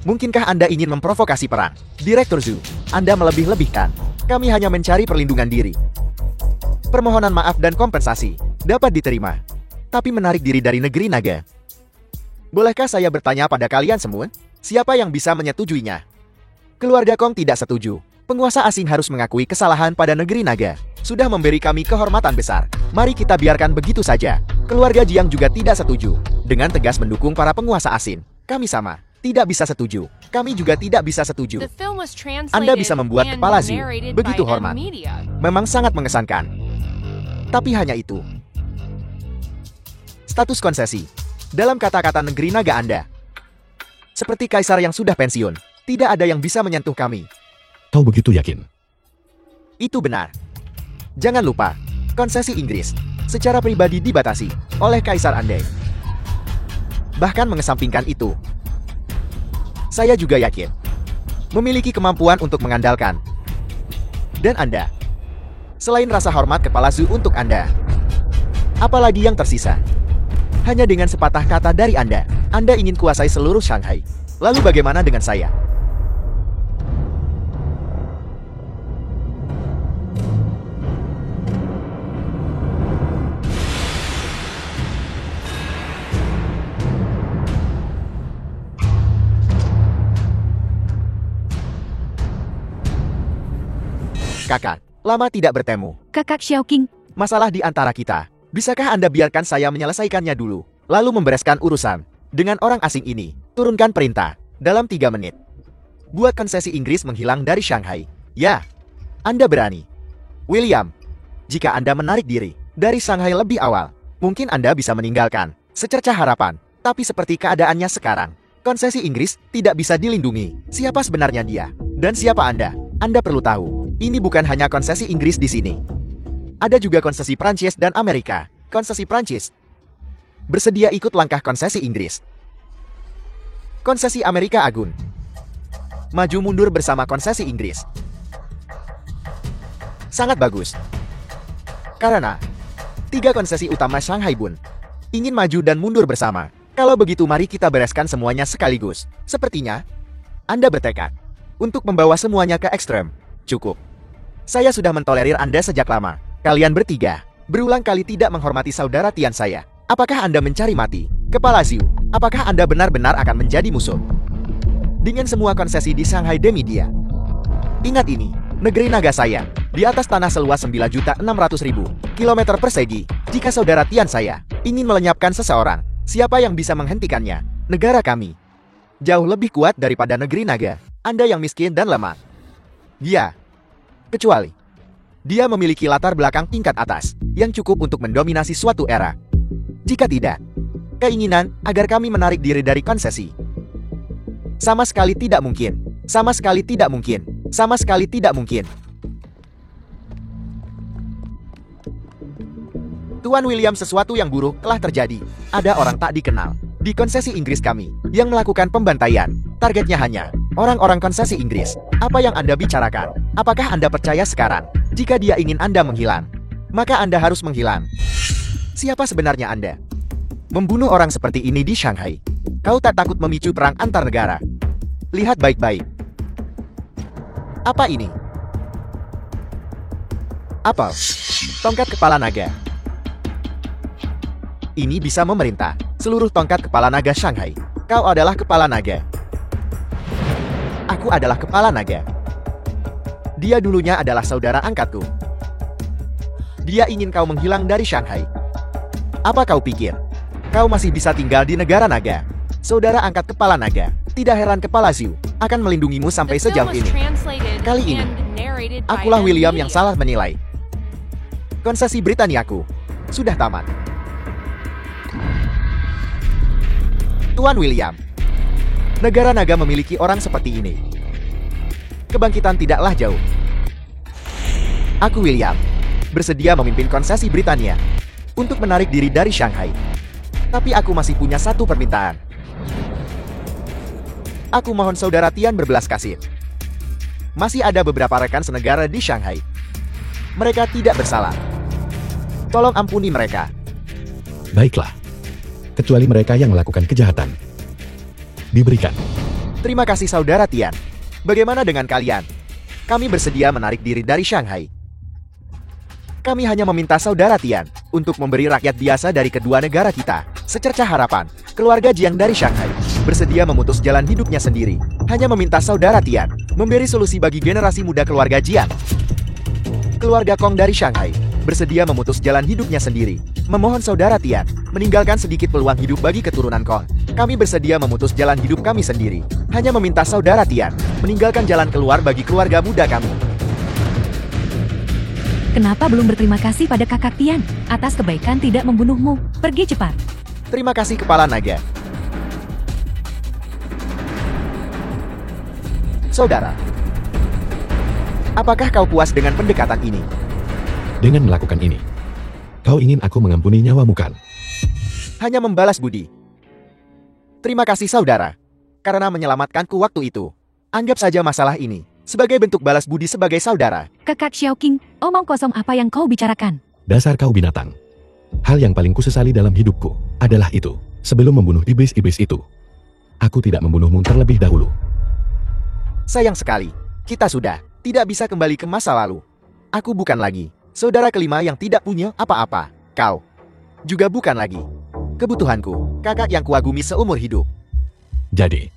Mungkinkah Anda ingin memprovokasi perang? Direktur Zhu, Anda melebih-lebihkan. Kami hanya mencari perlindungan diri. Permohonan maaf dan kompensasi dapat diterima. Tapi menarik diri dari negeri naga. Bolehkah saya bertanya pada kalian semua? Siapa yang bisa menyetujuinya? Keluarga Kong tidak setuju. Penguasa asing harus mengakui kesalahan pada negeri naga. Sudah memberi kami kehormatan besar. Mari kita biarkan begitu saja. Keluarga Jiang juga tidak setuju. Dengan tegas mendukung para penguasa asing. Kami sama. Tidak bisa setuju. Kami juga tidak bisa setuju. The film was translated Anda bisa membuat and kepala Zhu narrated begitu by hormat. Media. Memang sangat mengesankan. Tapi hanya itu. Status konsesi. Dalam kata-kata negeri naga Anda. Seperti kaisar yang sudah pensiun. Tidak ada yang bisa menyentuh kami. Kau begitu yakin? Itu benar. Jangan lupa, konsesi Inggris secara pribadi dibatasi oleh Kaisar Anda. Bahkan mengesampingkan itu, saya juga yakin memiliki kemampuan untuk mengandalkan. Dan Anda, selain rasa hormat kepala Zhu untuk Anda, apalagi yang tersisa? Hanya dengan sepatah kata dari Anda ingin kuasai seluruh Shanghai. Lalu bagaimana dengan saya? Kakak, lama tidak bertemu. Kakak Xiaoqing, Masalah di antara kita. Bisakah Anda biarkan saya menyelesaikannya dulu, lalu membereskan urusan dengan orang asing ini? Turunkan perintah dalam 3 menit. Buat konsesi Inggris menghilang dari Shanghai. Ya, Anda berani. William, jika Anda menarik diri dari Shanghai lebih awal, mungkin Anda bisa meninggalkan secercah harapan. Tapi seperti keadaannya sekarang, konsesi Inggris tidak bisa dilindungi. Siapa sebenarnya dia? Dan siapa Anda? Anda perlu tahu, ini bukan hanya konsesi Inggris di sini. Ada juga konsesi Prancis dan Amerika. Konsesi Prancis bersedia ikut langkah konsesi Inggris. Konsesi Amerika Agun maju mundur bersama konsesi Inggris. Sangat bagus. Karena 3 konsesi utama Shanghai Bun ingin maju dan mundur bersama. Kalau begitu mari kita bereskan semuanya sekaligus. Sepertinya Anda bertekad untuk membawa semuanya ke ekstrem. Cukup. Saya sudah mentolerir Anda sejak lama. Kalian bertiga berulang kali tidak menghormati saudara Tian saya. Apakah Anda mencari mati? Kepala Zhu, apakah Anda benar-benar akan menjadi musuh dengan semua konsesi di Shanghai Demi-Dia? Ingat ini, negeri naga saya, di atas tanah seluas 9.600.000 kilometer persegi. Jika saudara Tian saya ingin melenyapkan seseorang, siapa yang bisa menghentikannya? Negara kami jauh lebih kuat daripada negeri naga. Anda yang miskin dan lemah. Dia, kecuali dia memiliki latar belakang tingkat atas yang cukup untuk mendominasi suatu era. Jika tidak, keinginan agar kami menarik diri dari konsesi sama sekali tidak mungkin. Sama sekali tidak mungkin. Sama sekali tidak mungkin. Tuan William, sesuatu yang buruk telah terjadi. Ada orang tak dikenal di konsesi Inggris kami yang melakukan pembantaian. Targetnya hanya orang-orang konsesi Inggris. Apa yang Anda bicarakan? Apakah Anda percaya sekarang? Jika dia ingin Anda menghilang, maka Anda harus menghilang. Siapa sebenarnya Anda? Membunuh orang seperti ini di Shanghai. Kau tak takut memicu perang antar negara? Lihat baik-baik. Apa ini? Apel. Tongkat kepala naga. Ini bisa memerintah seluruh tongkat kepala naga Shanghai. Kau adalah kepala naga. Aku adalah kepala naga. Dia dulunya adalah saudara angkatku. Dia ingin kau menghilang dari Shanghai. Apa kau pikir kau masih bisa tinggal di negara naga? Saudara angkat kepala naga. Tidak heran kepala Zhu akan melindungimu sampai The film sejauh was ini. translated Kali ini, and narrated by akulah William Media. yang salah menilai. Konsesi Britaniaku sudah tamat. Tuan William, negara naga memiliki orang seperti ini. Kebangkitan tidaklah jauh. Aku William, bersedia memimpin konsesi Britania untuk menarik diri dari Shanghai. Tapi aku masih punya satu permintaan. Aku mohon saudara Tian berbelas kasih. Masih ada beberapa rekan senegara di Shanghai. Mereka tidak bersalah. Tolong ampuni mereka. Baiklah. Kecuali mereka yang melakukan kejahatan. Diberikan. Terima kasih saudara Tian. Bagaimana dengan kalian? Kami bersedia menarik diri dari Shanghai. Kami hanya meminta saudara Tian untuk memberi rakyat biasa dari kedua negara kita secercah harapan. Keluarga Jiang dari Shanghai bersedia memutus jalan hidupnya sendiri. Hanya meminta saudara Tian memberi solusi bagi generasi muda keluarga Jiang. Keluarga Kong dari Shanghai bersedia memutus jalan hidupnya sendiri. Memohon saudara Tian meninggalkan sedikit peluang hidup bagi keturunan Kong. Kami bersedia memutus jalan hidup kami sendiri. Hanya meminta saudara Tian meninggalkan jalan keluar bagi keluarga muda kami. Kenapa belum berterima kasih pada kakak Tian atas kebaikan tidak membunuhmu? Pergi cepat. Terima kasih Kepala Naga. Saudara, apakah kau puas dengan pendekatan ini? Dengan melakukan ini, kau ingin aku mengampuni nyawamu kan? Hanya membalas budi. Terima kasih saudara, karena menyelamatkanku waktu itu. Anggap saja masalah ini sebagai bentuk balas budi sebagai saudara. Kakak Xiaoqing, omong kosong apa yang kau bicarakan? Dasar kau binatang. Hal yang paling kusesali dalam hidupku adalah itu. Sebelum membunuh iblis-iblis itu, aku tidak membunuhmu terlebih dahulu. Sayang sekali, kita sudah tidak bisa kembali ke masa lalu. Aku bukan lagi saudara kelima yang tidak punya apa-apa. Kau juga bukan lagi kebutuhanku, kakak yang kuagumi seumur hidup. Jadi,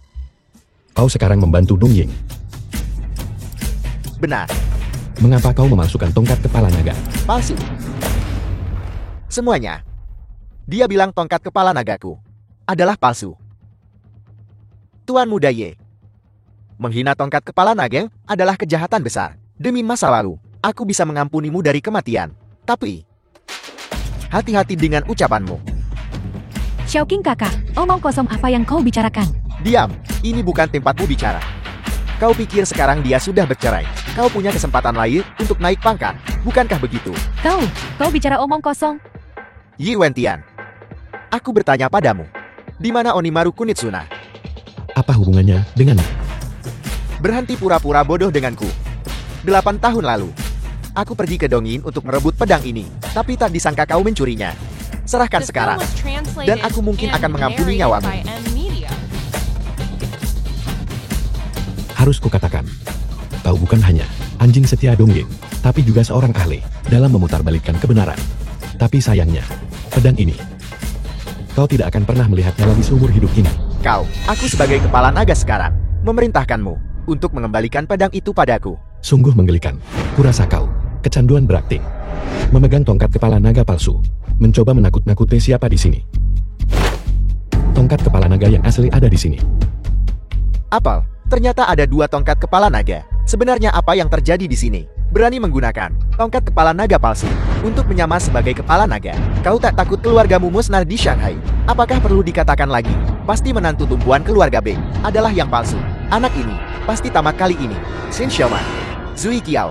kau sekarang membantu Dong Ying. Benar, Mengapa kau memalsukan tongkat kepala naga? palsu. Semuanya. Dia bilang tongkat kepala nagaku adalah palsu. Tuan Muda Ye, menghina tongkat kepala naga adalah kejahatan besar. Demi masa lalu, aku bisa mengampunimu dari kematian. Tapi, hati-hati dengan ucapanmu. Xiaoqing kakak, omong kosong apa yang kau bicarakan? Diam, ini bukan tempatmu bicara. Kau pikir sekarang dia sudah bercerai. Kau punya kesempatan lain untuk naik pangkat. Bukankah begitu? Kau bicara omong kosong. Yi Wentian, aku bertanya padamu. Di mana Onimaru Kunitsuna? Apa hubungannya denganmu? Berhenti pura-pura bodoh denganku. 8 tahun lalu, aku pergi ke Dongin untuk merebut pedang ini. Tapi tak disangka kau mencurinya. Serahkan The film sekarang. was translated Dan aku mungkin and akan mengampuni narrated nyawamu. by M Media. Harus kukatakan, kau bukan hanya anjing setia Dong Ying, tapi juga seorang ahli dalam memutarbalikkan kebenaran. Tapi sayangnya, pedang ini, kau tidak akan pernah melihatnya lagi seumur hidup ini. Aku sebagai kepala naga sekarang, memerintahkanmu untuk mengembalikan pedang itu padaku. Sungguh menggelikan. Kurasa kau kecanduan berakting, memegang tongkat kepala naga palsu, mencoba menakut-nakuti siapa di sini. Tongkat kepala naga yang asli ada di sini. Apel, ternyata ada 2 tongkat kepala naga. Sebenarnya apa yang terjadi di sini? Berani menggunakan tongkat kepala naga palsu untuk menyamar sebagai kepala naga. Kau tak takut keluargamu musnah di Shanghai? Apakah perlu dikatakan lagi? Pasti menantu tumpuan keluarga Beng adalah yang palsu. Anak ini pasti tamat kali ini. Xin Xiaoman, Zui Qiao,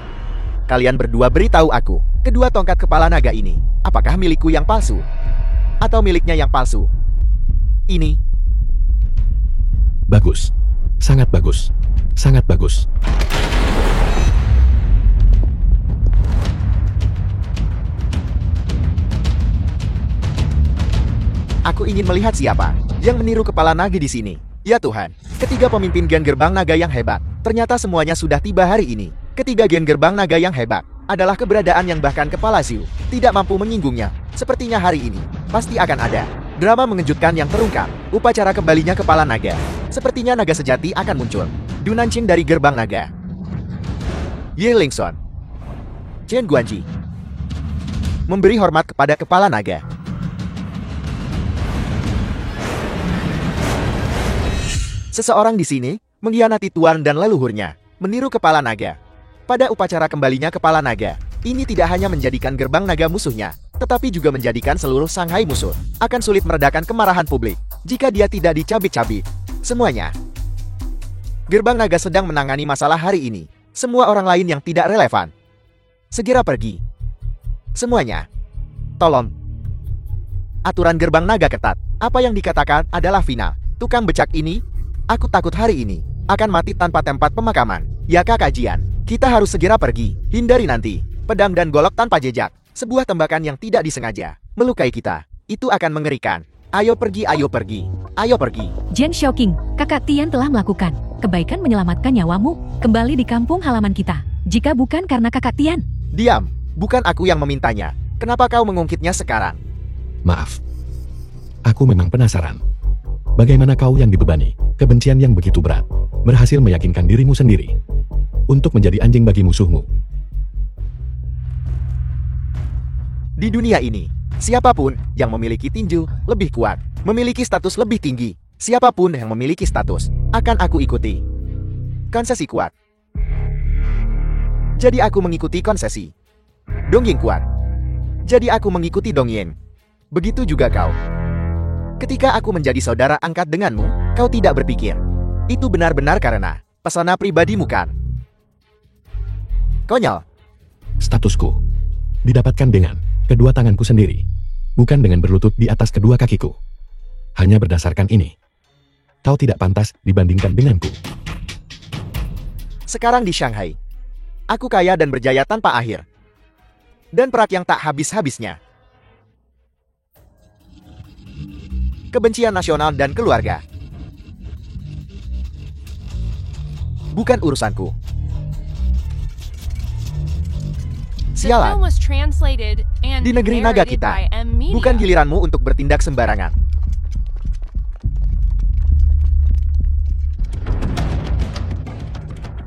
kalian berdua beritahu aku, kedua tongkat kepala naga ini, apakah milikku yang palsu? Atau miliknya yang palsu? Ini Bagus. Sangat bagus. Sangat bagus. Aku ingin melihat siapa yang meniru kepala naga di sini. Ya Tuhan, ketiga pemimpin Gen Gerbang Naga yang hebat. Ternyata semuanya sudah tiba hari ini. Ketiga Gen Gerbang Naga yang hebat adalah keberadaan yang bahkan Kepala Xiu tidak mampu menyinggungnya. Sepertinya hari ini pasti akan ada drama mengejutkan yang terungkap. Upacara kembalinya Kepala Naga. Sepertinya naga sejati akan muncul. Du Nanqing dari Gerbang Naga. Ye Lingson, Chen Guanji memberi hormat kepada Kepala Naga. Seseorang di sini mengkhianati tuan dan leluhurnya, meniru Kepala Naga. Pada upacara kembalinya Kepala Naga, ini tidak hanya menjadikan Gerbang Naga musuhnya, tetapi juga menjadikan seluruh Shanghai musuh. Akan sulit meredakan kemarahan publik jika dia tidak dicabik-cabik. Semuanya. Gerbang Naga sedang menangani masalah hari ini. Semua orang lain yang tidak relevan segera pergi. Semuanya. Tolong. Aturan Gerbang Naga ketat. Apa yang dikatakan adalah final. Tukang becak ini Aku takut hari ini akan mati tanpa tempat pemakaman. Ya Kakak Jian, kita harus segera pergi. Hindari nanti pedang dan golok tanpa jejak. Sebuah tembakan yang tidak disengaja melukai kita. Itu akan mengerikan. Ayo pergi, ayo pergi. Ayo pergi. Jiang Xiaoqing, Kakak Tian telah melakukan kebaikan menyelamatkan nyawamu kembali di kampung halaman kita. Jika bukan karena Kakak Tian, Diam, bukan aku yang memintanya. Kenapa kau mengungkitnya sekarang? Maaf. Aku memang penasaran. Bagaimana kau yang dibebani kebencian yang begitu berat berhasil meyakinkan dirimu sendiri untuk menjadi anjing bagi musuhmu? Di dunia ini, siapapun yang memiliki tinju lebih kuat, memiliki status lebih tinggi, siapapun yang memiliki status, akan aku ikuti. Konsesi kuat. Jadi aku mengikuti konsesi. Dongying kuat. Jadi aku mengikuti Dongying. Begitu juga kau. Ketika aku menjadi saudara angkat denganmu, kau tidak berpikir. Itu benar-benar karena pesona pribadimu kan? Konyol. Statusku didapatkan dengan kedua tanganku sendiri, bukan dengan berlutut di atas kedua kakiku. Hanya berdasarkan ini, kau tidak pantas dibandingkan denganku. Sekarang di Shanghai, aku kaya dan berjaya tanpa akhir. Dan perak yang tak habis-habisnya. Kebencian nasional dan keluarga. Bukan urusanku. The Sialan. film was translated and Di negeri naga narrated kita, by M Media. bukan giliranmu untuk bertindak sembarangan.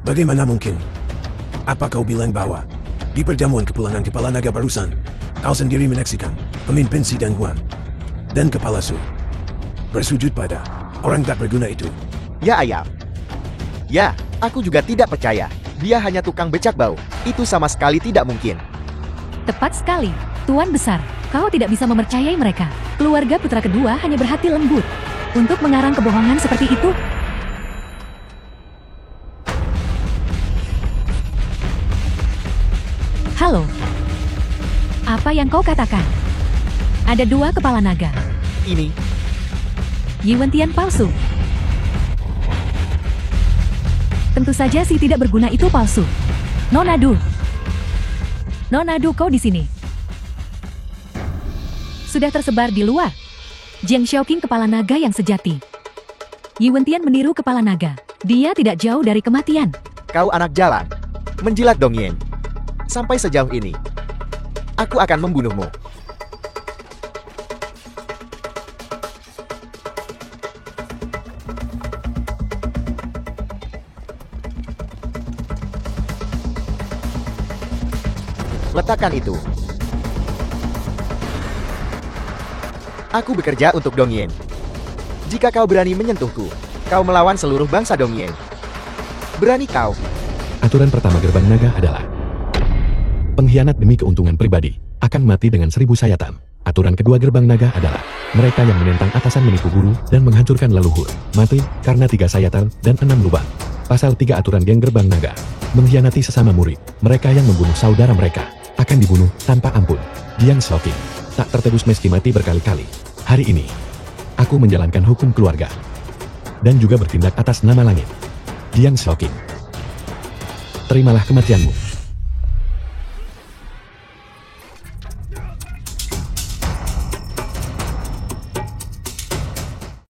Bagaimana mungkin? Apa kau bilang bahwa di perjamuan kepulangan kepala naga barusan, kau sendiri menyaksikan pemimpin Si dan Huan dan kepala Su bersujud pada orang tak berguna itu? Ya ayam. Ya, aku juga tidak percaya. Dia hanya tukang becak bau. Itu sama sekali tidak mungkin. tepat sekali. Tuan Besar, kau tidak bisa mempercayai mereka. Keluarga putra kedua hanya berhati lembut. Untuk mengarang kebohongan seperti itu, halo. Apa yang kau katakan? Ada dua kepala naga. Ini, Yi Wentian palsu. Tentu saja si tidak berguna itu palsu. Nonadu. Nonadu, kau di sini. Sudah tersebar di luar. Jiang Xiaoqing kepala naga yang sejati. Yi Wentian meniru kepala naga. Dia tidak jauh dari kematian. kau anak jalan. Menjilat Dongying. Sampai sejauh ini, aku akan membunuhmu. Letakkan itu. Aku bekerja untuk Dongying. Jika kau berani menyentuhku, kau melawan seluruh bangsa Dongying. Berani kau? Aturan pertama gerbang naga adalah pengkhianat demi keuntungan pribadi akan mati dengan 1000 sayatan. Aturan kedua gerbang naga adalah mereka yang menentang atasan menipu guru dan menghancurkan leluhur mati karena 3 sayatan dan 6 lubang. Pasal 3 aturan geng gerbang naga mengkhianati sesama murid. Mereka yang membunuh saudara mereka akan dibunuh tanpa ampun. Jiang Xiaoqing tak tertebus meski mati berkali-kali. Hari ini aku menjalankan hukum keluarga dan juga bertindak atas nama langit. Jiang Xiaoqing, terimalah kematianmu.